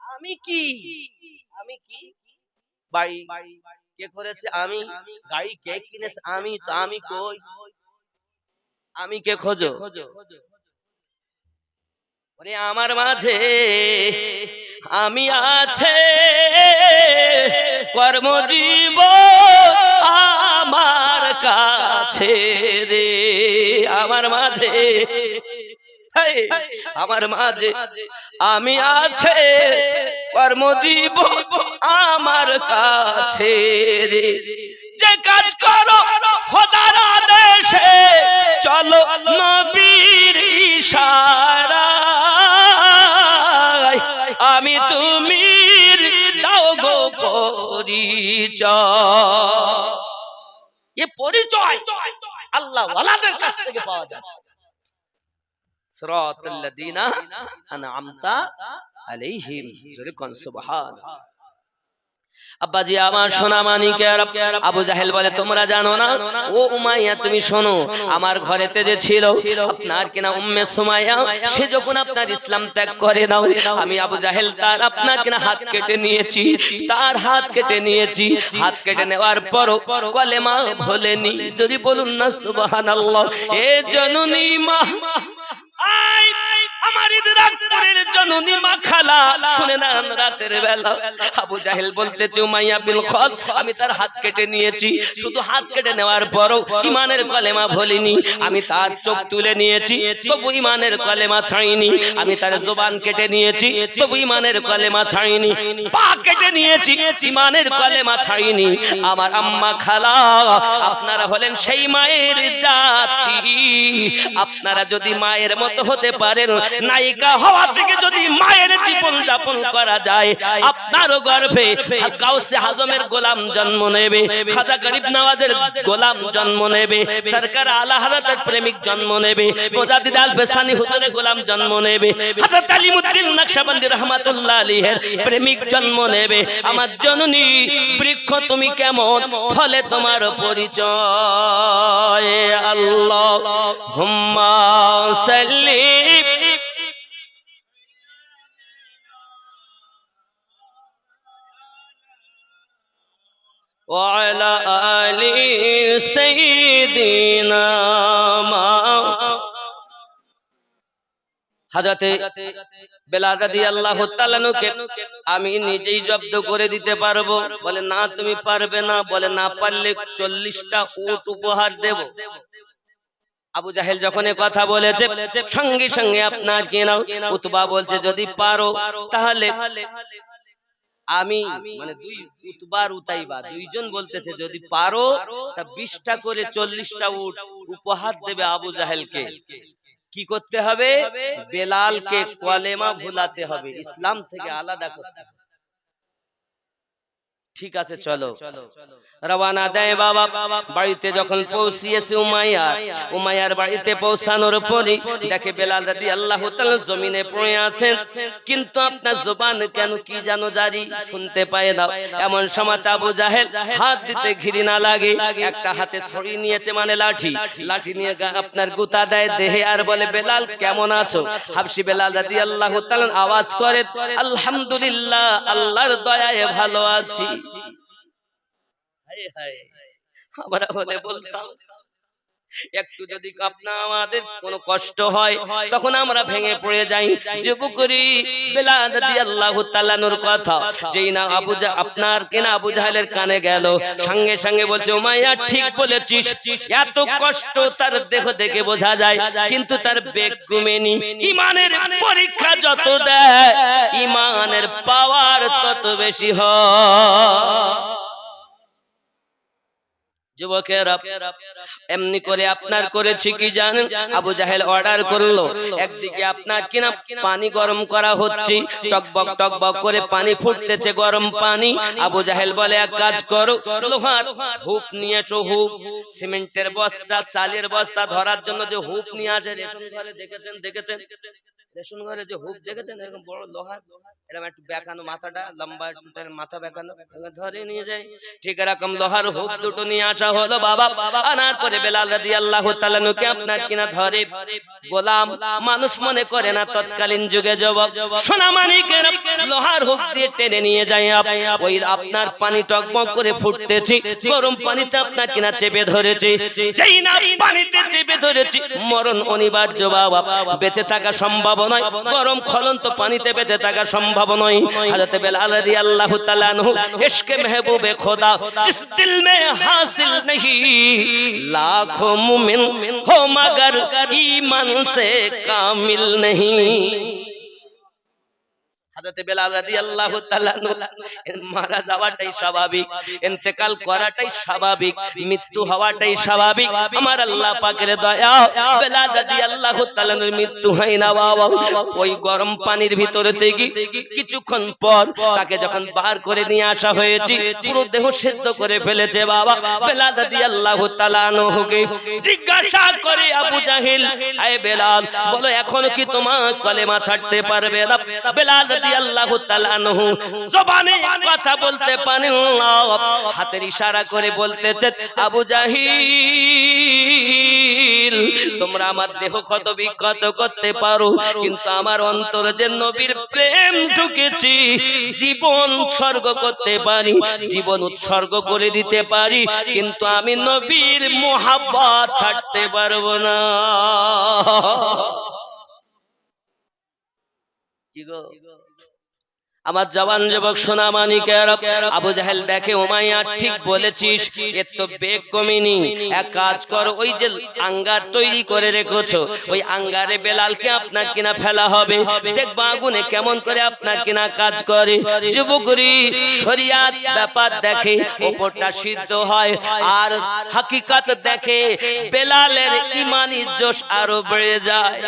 আমি কি, আমি কি, বাড়ি কে করেছে আমি, গাড়ি কে কিনেছে আমি, তো আমি কই? আমি কে খোঁজো? ওরে আমার মাঝে আমি আছে, কর্মজীব আমার কাছে রে, আমার মাঝে, আমার মাঝে আমি আছে, কর্মজীব আমার কাছে রে। যে কাজ করো খোদার আদেশে, চলো নবীর ইশারায়, আমি তুমি দাও গো পরিচয়। এ পরিচয় আল্লাহ ওয়ালাদের কাছ থেকে পাওয়া যায়। সিরাতাল্লাযীনা আনআমতা আলাইহিম, জোরে কোন সুবহানাল্লাহ। আব্বাজি আমার সোনা মানিকের, আবু জাহেল বলে তোমরা জানো না? ও উমাইয়া তুমি শোনো, আমার ঘরেতে যে ছিল আপনার কিনা উম্মে সুমাইয়া, সে যখন আপনার ইসলাম ত্যাগ করে নাও, আমি আবু জাহেল তার আপনার কিনা হাত কেটে নিয়েছি, তার হাত কেটে নিয়েছি। হাত কেটে নেওয়ার পরও কলেমা ভোলেনি, যদি বলুন না সুবহানাল্লাহ। এ জননী মা, আমার ইদরাকপুরের জননী মা খালা, শুনে না রাতের বেলা আবু জাহেল বলতেছে উমাইয়া বিন খালদ, আমি তার হাত কেটে নিয়েছি, শুধু হাত কেটে নেওয়ার পরও ঈমানের কলেমা ভুলিনি। আমি তার চোখ তুলে নিয়েছি, তবু ঈমানের কলেমা ছাড়িনি। আমি তার জবান কেটে নিয়েছি, তবু ঈমানের কলেমা ছাড়িনি। পা কেটে নিয়েছি, ঈমানের কলেমা ছাড়িনি। আমার আম্মা খালা, আপনারা হলেন সেই মায়ের জাতি, আপনারা যদি মায়ের মতো হতে পারেন, নাই নায়িকা হওয়া থেকে যদি মায়ের জীবন যাপন করা যায়, আপনারও গর্ভে গাউসে আজমের গোলাম জন্ম নেবে, খাজা গরিব নওয়াজের গোলাম জন্ম নেবে, সরকার আলা হযরতের প্রেমিক জন্ম নেবে, মুজাদ্দিদ আল ফেসানি হুজুরের গোলাম জন্ম নেবে, হযরত আলিমউদ্দিন নকশবন্দি রাহমাতুল্লাহ আলাইহির প্রেমিক জন্ম নেবে। আমার জননী বৃক্ষ তুমি কেমন, ফলে তোমার পরিচয়। আল্লাহুম্মা সাল্লি ওয়ালা আলি সাইয়্যিদিনা হযরতে বেলাল রাদিয়াল্লাহু তাআলা নুকে আমি নিজেই জব্দ করে দিতে পারবো। বলে না তুমি পারবে না। বলে না পারলে 40টা উট উপহার দেব। আবু জাহেল যখন কথা বলেছে সঙ্গে সঙ্গে আপনার কি নাও উতবা বলছে যদি পারো তাহলে আমি মানে দুই উতবার উতাইবা দুইজন বলতেছে যদি পারো তা 20টা করে 40টা উট উপহার দেবে আবু জাহেলকে। কি করতে হবে? বেলালকে কলেমা ভুলাতে হবে, ইসলাম থেকে আলাদা করতে হবে। ঠিক আছে চলো রওনা দেয় বাবা। বাড়িতে যখন পৌঁছিয়েছে উমাইয়ার বাড়িতে পৌঁছানোর পরে দেখে বেলাল রাদিয়াল্লাহু তাআলা জমিনে পড়ে আছেন, কিন্তু আপনার জবান কেন কি জানো জারি, শুনতে পায় না। এমন সময় আবু জাহেল হাত দিতে ঘৃণা লাগে, একটা হাতে ছড়ি নিয়েছে মানে লাঠি নিয়ে আপনার গুতা দেয় দেহে আর বলে বেলাল কেমন আছো? হাবশি বেলাল রাদিয়াল্লাহু তাআলা আওয়াজ করে আলহামদুলিল্লাহ, আল্লাহর দয়ায় ভালো আছি। আমরা হলে বলতাম একটু যদি আমাদের কোনো কষ্ট হয় তখন আমরা ভেঙে পড়ে যাই। যুবকরি বেলাল রাদিয়াল্লাহু তাআলা নূর কথা যেই না আপনার কিনা আবু জাহেলের কানে গেল, সঙ্গে সঙ্গে বলছে উমাইয়া ঠিক বলেছিস, এত কষ্ট তার দেহ দেখে বোঝা যায় কিন্তু তার বেগ কমেনি। ইমানের পরীক্ষা যত দেয় ইমানের পাওয়ার তত বেশি হয়। যুবকেরা এমনি করে আপনার করেছি কি জানেন? আবু জাহেল অর্ডার করলো, একদিকে আপনার কিনা পানি গরম করা হচ্ছে, টকবক করে পানি ফুটতেছে, গরম পানি। আবু জাহেল বলে এক কাজ করো, লোহার হুপ নিয়েছো, হুপ সিমেন্টের বস্তা চালের বস্তা ধরার জন্য যে হুপ নিয়ে আসে রেশন ঘরে দেখেছেন রেশন ঘরে যে হুপ দেখেছেন এরকম বড় লোহার, এরকম একটু বেঁকানো মাথাটা লম্বা মাথা বেঁকানো, ধরে নিয়ে যায়। ঠিক এরকম লোহার হুপ দুটো নিয়ে আসা হলো বাবা। আনার পরে বেলাল রাদিয়াল্লাহু তাআলা নুকে আপনার কিনা ধরে গোলাম মানুষ মনে করে না, তৎকালীন যুগে যুবক সোনা মানিকের লোহার হুপ দিয়ে টেনে নিয়ে যায়। ওই আপনার পানি টকবক করে ফুটতেছে, গরম পানিতে আপনার কিনা চেপে ধরেছে, যেই না পানিতে চেপে ধরেছে মরণ অনিবার্য বাবা, বেঁচে থাকা সম্ভব নয়, গরম খলন্ত পানিতে বেঁচে থাকা সম্ভব নয়। হযরত বেলাল রাদিয়াল্লাহু তাআলা আনহু ইশকে महबूबे खुदा जिस दिल में हासिल नहीं, लाखों मुमिन हो मगर ईमान से कामिल नहीं। হযরত বেলাল রাদিয়াল্লাহু তাআলা মারা যাওয়াটাই স্বাভাবিক, ইন্তেকাল করাটাই স্বাভাবিক, মৃত্যু হওয়াটাই স্বাভাবিক। আমার আল্লাহ পাকের দয়া, বেলাল রাদিয়াল্লাহু তাআলার মৃত্যু হয় না বাবা। ওই গরম পানির ভিতরে থেকে কিছুক্ষণ পর তাকে যখন বার করে নিয়ে আসা হয়েছে, পুরো দেহ সিদ্ধ করে ফেলেছে বাবা। বেলাল রাদিয়াল্লাহু তাআলা আনহুকে জিজ্ঞাসা করে আবু জাহেল, আয় বেলাল বলো এখন কি তোমার কলেমা ছাড়তে পারবে না? বেলাল রাদিয়াল্লাহু তাআলা আনহু জবানে কথা বলতে পারেন না, হাতের ইশারা করে বলতেছে আবু জাহিল তোমরা আমার দেহ ক্ষত বিক্ষত করতে পারো, কিন্তু আমার অন্তরে যে নবীর প্রেম ঢুকেছে জীবন উৎসর্গ করতে পারি, জীবন উৎসর্গ করে দিতে পারি, কিন্তু আমি নবীর মোহাব্বত ছাড়তে পারবো না। কি গো আমার জওয়ান যুবক সোনা মানিকেরা, আবু জাহেল দেখে উমাইয়া ঠিক বলেছিস, এর তো বেগ কমেনি, এক কাজ করো ওই যে আঙ্গার তৈরি করে রেখেছো ওই আঙ্গারে বেলালকে আপনার কিনা ফেলা হবে, দেখবা আগুনে কেমন করে আপনার কিনা কাজ করে। যুবকরি শরিয়াত ব্যাপার দেখে, ওপরটা সিদ্ধ হয়, আর হাকিকত দেখে বেলালের ঈমানি জোশ আরো বেড়ে যায়।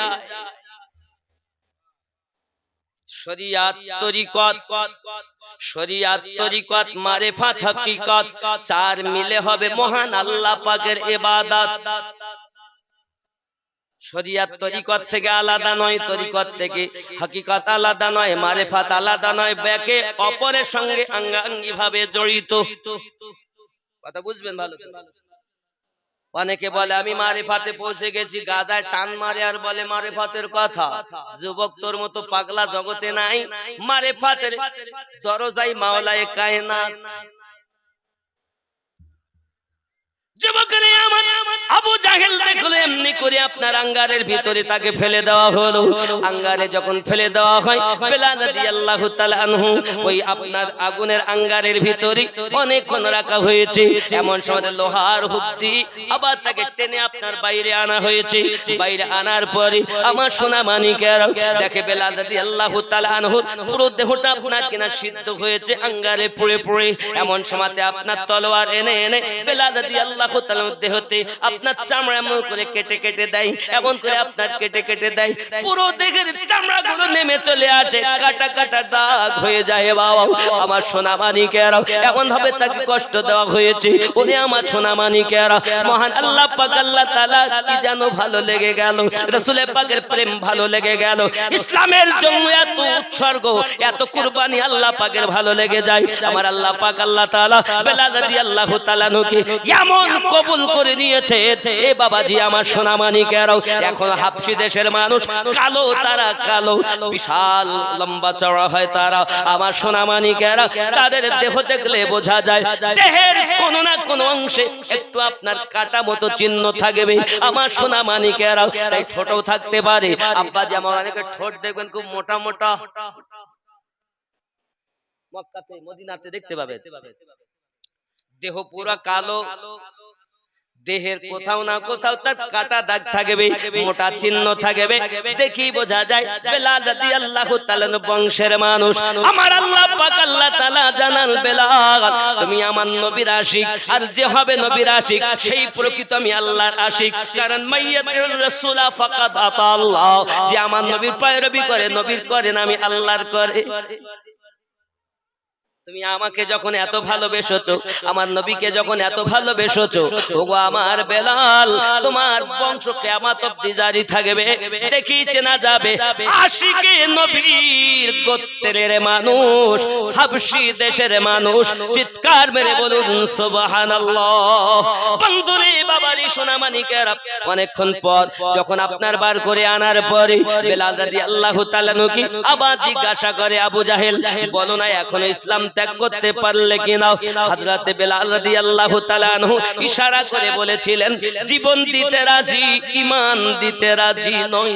শরিয়াত তরিকত, শরিয়াত তরিকত মারিফাত হাকিকত, চার মিলে হবে মহান আল্লাহ পাকের ইবাদত। শরিয়াত তরিকত থেকে আলাদা নয়, তরিকত থেকে হাকিকত আলাদা নয়, মারিফাত আলাদা নয়, একে অপরের সঙ্গে অঙ্গাঙ্গি ভাবে জড়িত। কথা বুঝবেন ভালো করে। অনেকে বলে আমি মারিফাতে পৌঁছে গেছি, গাজায় টান মারে আর বলে মারিফাতের কথা। যুবক, তোর মতো পাগলা জগতে নাই। মারিফাতের দরজায় মাওলায়ে কায়নাত। যুবকের আমার আবু জাহেল দেখলো এমনি করে আপনার আঙ্গারের ভিতরে তাকে ফেলে দেওয়া হলো। আঙ্গারে যখন ফেলে দেওয়া হয়, বেলাল রাদিয়াল্লাহু তাআলা আনহু ওই আপনার আগুনের আঙ্গারের ভিতরে অনেকক্ষণ রাখা হয়েছে। এমন সময় লোহার হুক দিয়ে আবার তাকে টেনে আপনার বাইরে আনা হয়েছে। বাইরে আনার পরে আমার সোনা মানিকেরা দেখে বেলাল রাদিয়াল্লাহু তাআলা আনহুর পুরো দেহটা আপনার কিনা সিদ্ধ হয়েছে আঙ্গারে পুড়ে পুড়ে। এমন সময়তে আপনার তলোয়ার এনে এনে বেলাল রাদিয়াল্লাহু দেহতে আপনার চামড়া এমন করে কেটে কেটে দেয়, এমন করে আপনার কেটে কেটে দেয়, পুরো দেহের চামড়াগুলো নেমে চলে আসে, কাটা কাটা দাগ হয়ে যায়। বাবা, আমার সোনা মানিকেরা এমন ভাবে তাকে কষ্ট দেওয়া হয়েছে। ওরে আমার সোনা মানিকেরা, মহান আল্লাহ পাক আল্লাহ তাআলা কি যেন ভালো লেগে গেল, রাসূল পাকের প্রেম ভালো লেগে গেল, ইসলামের জন্য এত উৎসর্গ এত কুরবানি আল্লাহ পাকের ভালো লেগে যায়। আমার আল্লাহ পাক আল্লাহ তাআলা বেলাল রাদিয়াল্লাহু তাআলা নকে এমন কবুল করে নিয়েছে। এ বাবাজি আমার সোনা মানিকেরাও, এখন হাবশি দেশের মানুষ কালো, তারা কালো, বিশাল লম্বা চওড়া হয় তারা। আমার সোনা মানিকেরা, তাদের দেহ দেখলে বোঝা যায় দেহের কোনো না কোনো অংশে একটু আপনার কাটা মতো চিহ্ন থাকবে। আমার সোনা মানিকেরাও, তাই ঠোঁটও থাকতে পারে। আব্বাজি আমার অনেকে ঠোঁট দেখবেন খুব মোটা মোটা, মক্কাতে মদিনাতে দেখতে পাবে। দেহ পুরো কালো, দেহের কোথাও না কোথাও তার কাটা দাগ থাকবে, মোটা চিহ্ন থাকবে, দেখি বোঝা যায় বেলাল রাদিয়াল্লাহু তাআলা বংশের মানুষ। আমার আল্লাহ পাক আল্লাহ তাআলা জানাল বেলাল, তুমি আমার নবীর আশিক, আর যে হবে নবীর আশিক সেই প্রকৃত আমি আল্লাহর আশিক। কারণ মাইয়াতুর রাসূল ফাকাদ আতা আল্লাহ, যে আমার নবীর পয়রবি করে, নবীর করেন আমি আল্লাহর করে। তুমি আমাকে যখন এত ভালোবেসেছো, আমার নবীকে যখন এত ভালোবেসেছো, ওগো আমার বেলাল, তোমার বংশ কিয়ামত অবধি জারি থাকবে, দেখি চেনা যাবে আশিকে নবীর গোত্রের মানুষ, হাবশি দেশের মানুষ। চিৎকার মেরে বলুন সুবহানাল্লাহ। বন্ধুরে বাবারি সোনা মানিকেরা, অনেকক্ষণ পর যখন আপনার বার করে আনার পরে বেলাল রাদিয়াল্লাহু তাআলা নকি আবার জিজ্ঞাসা করে, আবু জাহেল বলো না এখনো ইসলাম ত্যাগ করতে পারলে কিনা? হযরতে বেলাল রাদিয়াল্লাহু তাআলা আনহু ইশারা করে বলেছিলেন, জীবন দিতে রাজি, ঈমান দিতে রাজি নই।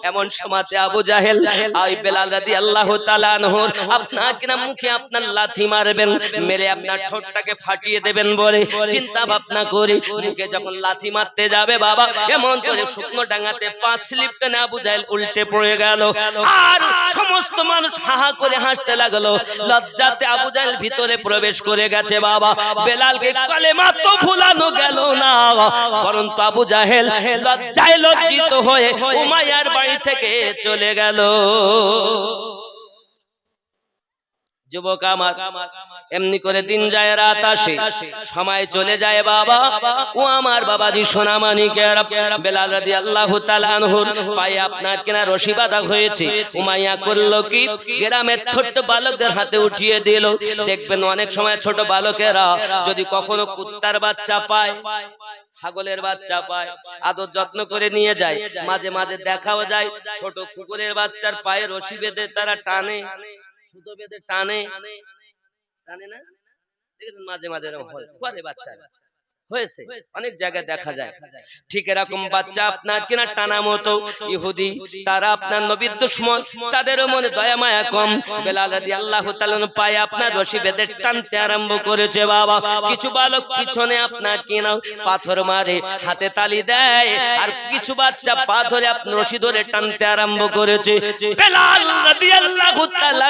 এমন সময়তে আবু জাহেল ওই বেলাল রাদিয়াল্লাহু তাআলা আনহুর আপনার কিনা মুখে আপনার লাথি মারবেন, মেরে আপনার ঠোঁটটাকে ফাটিয়ে দেবেন বলে চিন্তা ভাবনা করে মুখে যখন লাথি মারতে যাবে, বাবা এমন করে শুকনো ডাঙাতে 5 স্লিপ টেনে আবু জাহেল উল্টে পড়ে গেল। আর সমস্ত মানুষ হাহা করে হাসতে লাগলো। লজ্জাতে আবু জাহেল ভিতরে প্রবেশ করে গেছে। বাবা বেলালকে কালেমা তো ভুলানো গেল না, বরং আবু জাহেল লজ্জায় লজ্জিত হয়ে উমাইয়ার বাড়ি থেকে চলে গেল। যুবক আমার, এমনি করে দিন যায় রাত আসে, সময় চলে যায়। বাবা ও আমার বাবাজি সোনা মানিকেরা, বেলাল রাদিয়াল্লাহু তাআলা আনহুর পায়ে আপনার কিনা রশি বাঁধা হয়েছে। উমাইয়া করলো কি, গ্রামের ছোট্ট বালকদের হাতে উঠিয়ে দিল। দেখবেন অনেক সময় ছোট বালকেরা যদি কখনো কুত্তার বাচ্চা পায়, ছাগলের বাচ্চা পায়, আদর যত্ন করে নিয়ে যায়। মাঝে মাঝে দেখাও যায় ছোট কুকুরের বাচ্চার পায়ে রশি বেঁধে তারা টানে, সুতো বেঁধে টানে, টানে না? দেখেছেন মাঝে মাঝে করে বাচ্চা হয়েছে, অনেক জায়গায় দেখা যায়। ঠিক এরকম বাচ্চা আপনার কিনা টানা মতো ইহুদি, তারা আপনার নবীর দুশমন, তাদেরও মনে দয়া মায়া কম। বেলাল রাদিয়াল্লাহু তাআলা পায়ে আপনার রশি বেঁধে টানতে আরম্ভ করেছে। বাবা কিছু বালক পিছনে আপনার কিনা পাথর মারে, হাতে তালি দেয়, আর কিছু বাচ্চা পা ধরে আপনার রশি ধরে টানতে আরম্ভ করেছে। বেলাল রাদিয়াল্লাহু তাআলা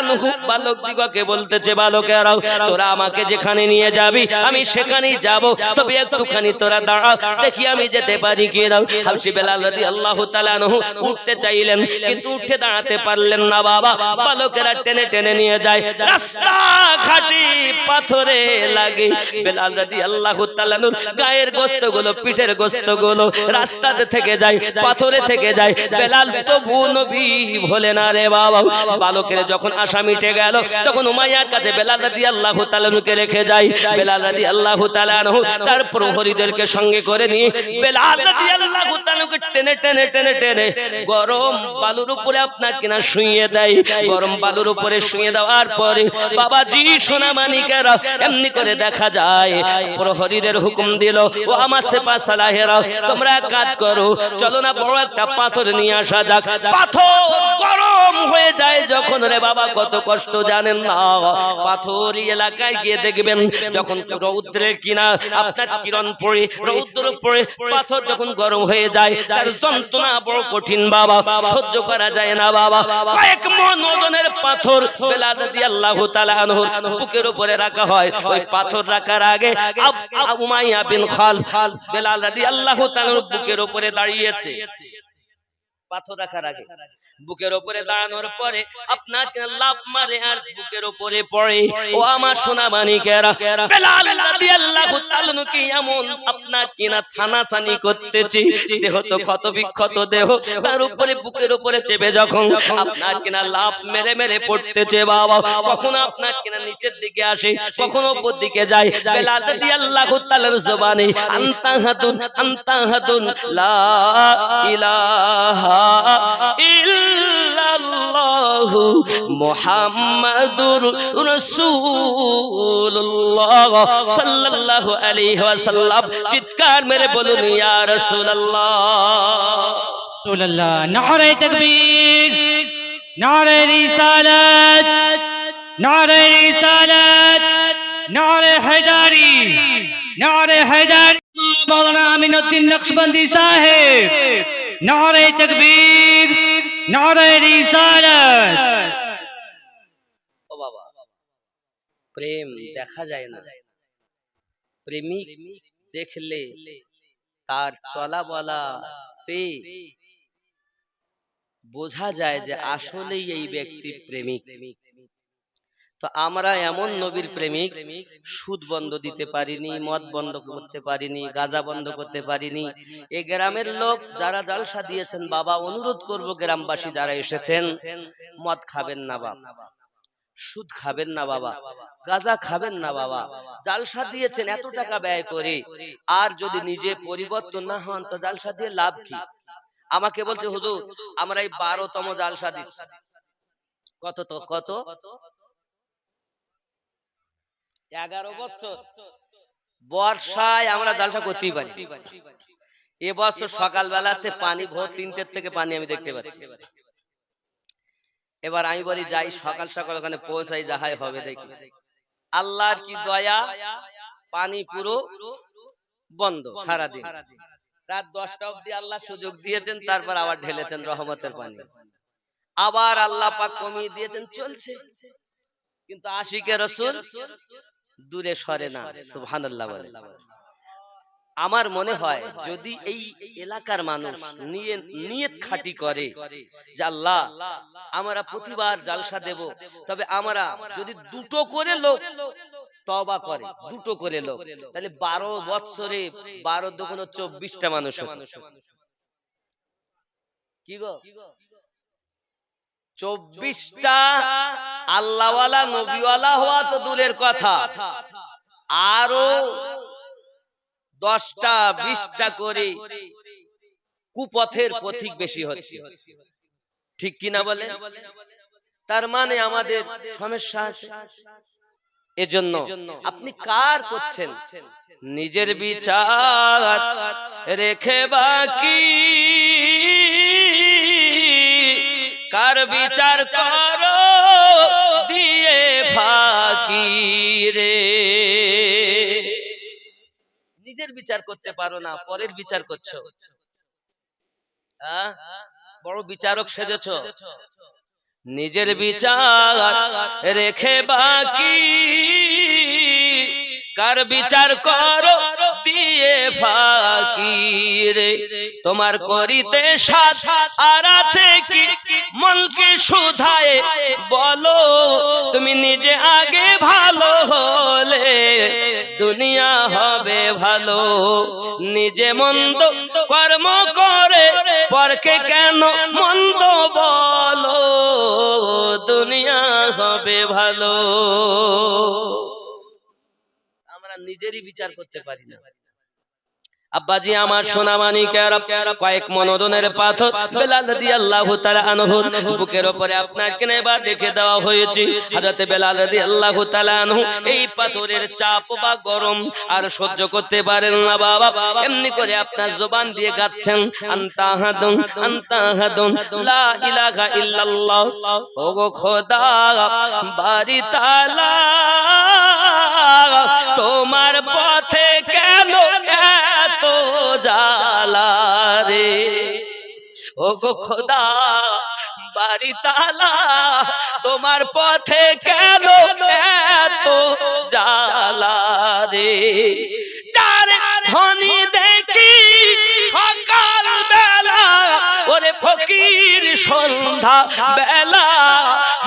বালক দিগকে বলতেছে, বালকেরাও তোরা আমাকে যেখানে নিয়ে যাবি আমি সেখানেই যাব, তবে একটুখানি তোরা দাঁড়া, দেখি আমি যেতে পারি কিনা। হাবশী বেলাল রাদিয়াল্লাহু তাআলা আনহু উঠতে চাইলেন, কিন্তু উঠে দাঁড়াতে পারলেন না বাবা। বালকেরা টেনে টেনে নিয়ে যায়, রাস্তা ঘাটি পাথরে লাগে। বেলাল রাদিয়াল্লাহু তাআলা আনহুর গায়ের গোশতগুলো, পিঠের গোশতগুলো রাস্তাতে থেকে যায়, পাথরে থেকে যায়। বেলাল তবু নবী ভোলে না রে বাবা। বালকের যখন আশা মিটে গেল, তখন উমাইয়ার কাছে বেলাল রাদিয়াল্লাহু তাআলা আনহুকে রেখে যায়। বেলাল রাদিয়াল্লাহু তাআলা আনহু তার প্রহরীদেরকে সঙ্গে করে নিয়ে বেলাল রাদিয়াল্লাহু তাআলা আনহুকে টেনে টেনে টেনে টেনে গরম বালুর উপরে আপনার কিনা শুইয়ে দেয়। গরম বালুর উপরে শুইয়ে দেওয়ার পরে বাবাজি সোনা মানিকেরা এমনি করে দেখা যায় প্রহরীদের হুকুম দিল, ও আমার সেপা সালাহেরা, তোমরা কাজ করো, চলো না বড় একটা পাথর নিয়ে আসা যাক। পাথর গরম হয়ে যায় যখন রে বাবা, কত কষ্ট জানেন না। পাথরি এলাকায় গিয়ে দেখবেন, যখন রৌদ্রের কিনা আপনার কিরণ পড়ে, রৌদ্র পড়ে পাথর যখন গরম হয়ে যায়, তার যন্ত্রণা বড় কঠিন বাবা, সহ্য করা যায় না বাবা। কয়েক মণ ওজনের পাথর বেলাল রাদিয়াল্লাহু তাআলা আনহুর বুকের উপরে রাখা হয়। ওই পাথর রাখার আগে উমাইয়া বিন খালদ বেলাল রাদিয়াল্লাহু তাআলা আনহুর বুকের উপরে দাঁড়িয়েছে। পাথর রাখার আগে বুকের উপরে দাঁড়ানোর পরে আপনাকে লাফ মারে আর বুকের উপরে পড়ে। ও আমার সোনা মানিকেরা, বেলাল রাদিয়াল্লাহু তাআলা কি এমন আপনার কিনা ছানাছানি করতেছি, দেহ তো ক্ষত বিক্ষত দেহ, তার উপরে বুকের উপরে চেপে যখন আপনার কিনা লাফ মেরে মেরে পড়তেছে বাবা, কখনো আপনার কিনা নিচের দিকে আসে, কখনো উপর দিকে যায়। বেলাল রাদিয়াল্লাহু তাআলার জবানে আনতা হাতুন লা ইলাহা ইল্লাল্লাহু মুহাম্মাদুর রাসূলুল্লাহ সাল্লাল্লাহু আলাইহি ওয়াসাল্লাম, চিৎকার মেরে বলুন ইয়া রাসূলুল্লাহ রাসূলুল্লাহ। নারে তাকবীর, নারে রিসালাত, নারে রিসালাত, নারে হায়দারি, নারে হায়দারি। মাওলানা আমিনুদ্দিন নকশবন্দি সাহেব, নারে তাকবীর, নারে রিসালাত। ও বাবা, প্রেম দেখা যায় না, প্রেমিক দেখলে তার চলা বলাতে বোঝা যায় যে আসলেই এই ব্যক্তি প্রেমিক। তো আমরা এমন নবীর প্রেমিক, সুদ বন্ধ দিতে পারিনি, মদ বন্ধ করতে পারিনি, গাঁজা বন্ধ করতে পারিনি। এই গ্রামের লোক যারা জালসা দিয়েছেন বাবা, অনুরোধ করব গ্রামবাসী যারা এসেছেন, মদ খাবেন না বাবা, সুদ খাবেন না বাবা, গাঁজা খাবেন না বাবা। জালসা দিয়েছেন এত টাকা ব্যয় করে, আর যদি নিজে পরিবর্তন না হন তো জালসা দিয়ে লাভ কি? আমাকে বলছে হুজুর আমরা এই 12তম জালসা দিচ্ছি। কত তো কত? 11 বছর বর্ষায় আমরা জালসা করতেই পারি। এবছর সকালবেলাতে পানি ভোর 3টে থেকে পানি আমি দেখতে পাচ্ছি। এবার আমি বলি যাই সকাল সকাল ওখানে পৌঁছাই, যাহাই হবে দেখি। আল্লাহর কি দয়া, পানি পুরো বন্ধ সারাদিন। রাত 10টা অবধি আল্লাহ সুযোগ দিয়েছেন, তারপর আবার ঢেলেছেন রহমতের পানি। আবার আল্লাহ পাক কমিয়ে দিয়েছেন, চলছে। কিন্তু আশিকে রাসূল দূরে সরে না, সুবহানাল্লাহ বলে। আমার মনে হয় যদি এই এলাকার মানুষ নিয়ত খাঁটি করে যে আল্লাহ আমরা প্রতিবার জালসা দেব, তবে আমরা যদি দুটো করে লোক তওবা করে, দুটো করে লোক, তাহলে 12 বছরে 12 দুগুণ 24টা মানুষ হতো। কি গো 24টা আল্লাহওয়ালা নবীওয়ালা হওয়া তো দূরের কথা, আরো 10টা 20টা করে কুপথের পথিক বেশি হচ্ছে। ঠিক কিনা বলে? তার মানে আমাদের সমস্যা আছে। এজন্য আপনি কার করছেন? নিজের বিচার রেখে বাকি কার বিচার করো দিয়ে ফাঁকি রে। নিজের বিচার করতে পারো না, পরের বিচার করছো। বড় বিচারক সেজেছো। নিজের বিচার রেখে বাকি কার বিচার করো দিয়ে ফাকিরে, তোমার করিতে সাথ আর আছে কি মনকে শুধায় বলো, তুমি নিজে আগে ভালো হলে দুনিয়া হবে ভালো, নিজে মন্দ কর্ম করে পরকে কেন মন্দ বলো, দুনিয়া হবে ভালো। আমরা নিজেরই বিচার করতে পারি না। আব্বাজি আমার সোনা মানিকেরা, কয়েক মনোদনের পাথর বেলাল রাদিয়াল্লাহু তাআলা আনহুর বুকের উপরে আপনাকে এবার রেখে দেওয়া হয়েছে। হযরত বেলাল রাদিয়াল্লাহু তাআলা আনহু এই পাথরের চাপ বা গরম আর সহ্য করতে পারেন না বাবা, এমনি করে আপনার জবান দিয়ে গাচ্ছেন আনতা আহাদুন আনতা আহাদুন লা ইলাহা ইল্লাল্লাহ। ওগো খোদা বারি তাআলা, তোমার পথে কেন এত জালা রে, ওগো খোদা বারি তাআলা, তোমার পথে কেন এত জালা রে, যার ধনী দেখি সকাল বেলা, ওরে ফকির সন্ধ্যা বেলা,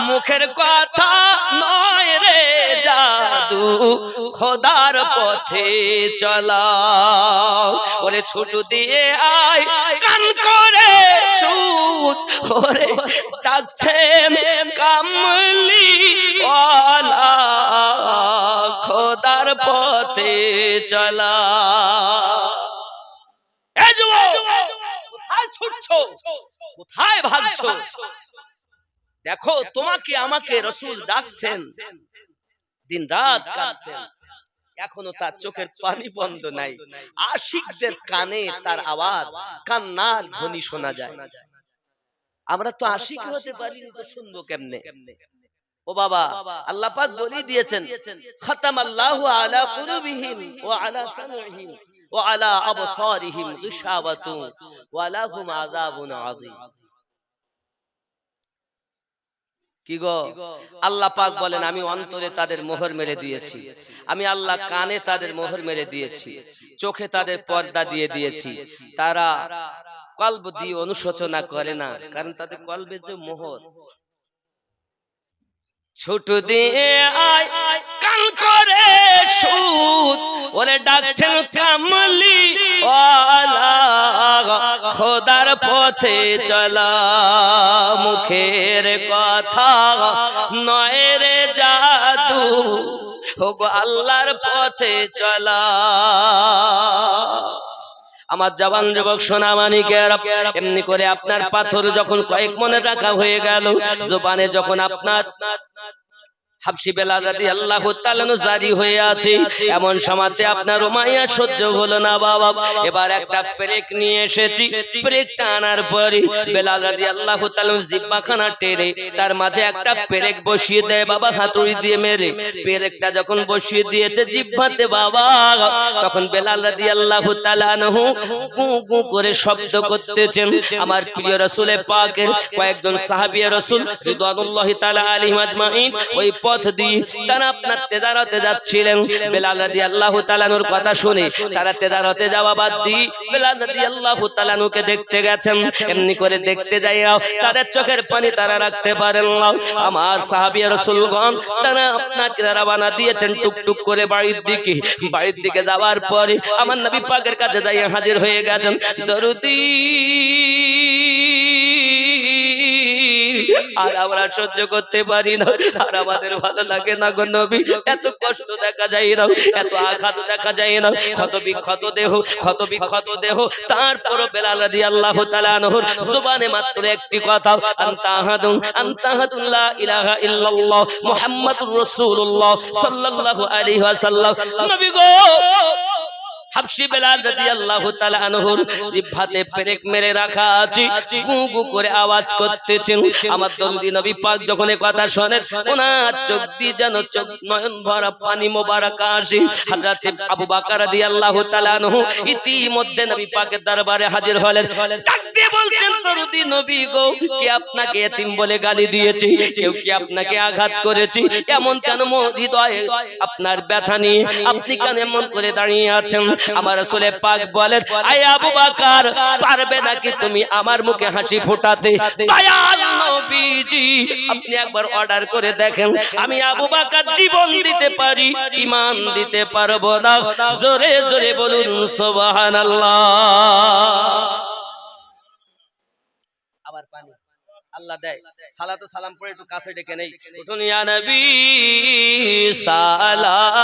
মুখের কথা নয় রে জাদু, খোদার পথে চলা, ওরে ছুটু দিয়ে আয় কান করে সুদ, ওরে ডাকছেন কামলি ওয়ালা, খোদার পথে চলা। এ যুবক, কোথায় ছুটছো, কোথায় ভাগছো? দেখো তোমাকে আমাকে রাসূল ডাকছেন, দিন রাত কাঁদছেন, এখনো তার চোখের পানি বন্ধ নাই। আশিকদের কানে তার আওয়াজ, কান্নার ধ্বনি শোনা যায়। আমরা তো আশিক হতে পারিনি, তো শুনবো কেমনে? ও বাবা, আল্লাহ পাক বলে দিয়েছেন খাতামাল্লাহু আলা কুলুবিহিম ওয়া আলা সামঈহিম ওয়া আলা আবসারিহিম গিশাওয়াতুন ওয়া লাহুম আযাবুন আযীম। কি গো, আল্লাহ পাক বলেন আমি অন্তরে তাদের মোহর মেরে দিয়েছি, আমি আল্লাহ কানে তাদের মোহর মেরে দিয়েছি, চোখে তাদের পর্দা দিয়ে দিয়েছি, তারা কলব দিয়ে অনুশোচনা করে না, কারণ তাদের কলবে যে মোহর। ছোট দিয়ে আয় কান করে সুদ, ওরে ডাকছেন কামলি ওয়ালা, খোদার পথে চলা, মুখের কথা নয় রে জাদু, ওগো আল্লাহর পথে চলা। আমার জওয়ান যুবক সোনা মানিকেরা, এমনি করে আপনার পাথর যখন কয়েক মনে রাখা হয়ে গেল, জবানে যখন আপনার হাবশি বেলাল রাদিয়াল্লাহু তাআলা জারি হয়ে আছে, এমন সময়তে আপনার রুমাইয়া সহ্য হলো না বাবা, এবার একটা পেরেক নিয়ে এসেছি। পেরেকটা আনার পরে বেলাল রাদিয়াল্লাহু তাআলা জিহ্বাখানা টেনে তার মাঝে একটা পেরেক বসিয়ে দেয় বাবা, হাতুড়ি দিয়ে মেরে। পেরেকটা যখন বসিয়ে দিয়েছে জিহ্বাতে বাবা, তখন বেলাল রাদিয়াল্লাহু তাআলা আনহু গু গু করে শব্দ করতেছেন। আমার প্রিয় রাসূলের পাকের কয়েকজন সাহাবী রাসূল রিদওয়ানুল্লাহি তাআলা আলাইহিম আজমাইন ওই পথ দিয়ে তারা আপনার তেজারতে যাচ্ছিলেন। বেলাল রাদিয়াল্লাহু তাআলা নূর কথা শুনে তারা তেজারতে যাওয়া বাদ দিয়ে বেলাল রাদিয়াল্লাহু তাআলা নুকে দেখতে গেছেন। এমনি করে দেখতে যাইয়া তাদের চোখের পানি তারা রাখতে পারেন না। আমার সাহাবী রাসূলগণ তারা আপনাকে রওনা দিয়েছেন টুকটুক করে বাড়ির দিকে। বাড়ির দিকে যাওয়ার পরে আমার নবী পাকের কাছে যাইয়া হাজির হয়ে গেছেন। দরুদি আর আমরা সহ্য করতে পারি না, আর আমাদের ভালো লাগে না গো নবী, এত কষ্ট দেখা যায় না, এত আঘাত দেখা যায় না, ক্ষত বিক্ষত দেহ। তারপর বেলাল রাদিয়াল্লাহু তাআলা আনহুর জবানে মাত্র একটি কথা, আনতা আহাদুন লা ইলাহা ইল্লাল্লাহ মুহাম্মাদুর রাসূলুল্লাহ সাল্লাল্লাহু আলাইহি ওয়াসাল্লাম। নবী গো, হাবশি বেলাল রাদিয়াল্লাহু তাআলা আনহুর জিহ্বাতে পেরেক মেরে রাখা আছে, গু গু করে আওয়াজ করতেছেন। আমার দরদি নবী পাক যখন এই কথা শুনেন, ওনার চোখ দিয়ে যেন চোখ নয়ন ভরা পানি মোবারক আসে। হযরত আবু বকর রাদিয়াল্লাহু তাআলা আনহু ইতিমধ্যে নবী পাকের দরবারে হাজির হলেন। ডাক দিয়ে বলছেন দরদি নবী গো, কে আপনাকে এতিম বলে গালি দিয়েছে, কেউ কি আপনাকে আঘাত করেছে, এমন কেন হৃদয়ে আপনার ব্যথা নিয়ে আপনি কেন এমন করে দাঁড়িয়ে আছেন? আমার রাসূল পাক বলেন, আয় আবু বকর, পারবে নাকি তুমি আমার মুখে হাসি ফোটাতে? দয়াল নবীজি, আপনি একবার অর্ডার করে দেখেন, আমি আবু বকর জীবন দিতে পারি, ঈমান দিতে পারবো না। জোরে জোরে বলুন সুবহানাল্লাহ। আবার পানি আল্লাহ দেয়, সালাতু সালাম পড়ে একটু কাছে ডেকে নেই, উঠুন ইয়া নবী সালাম।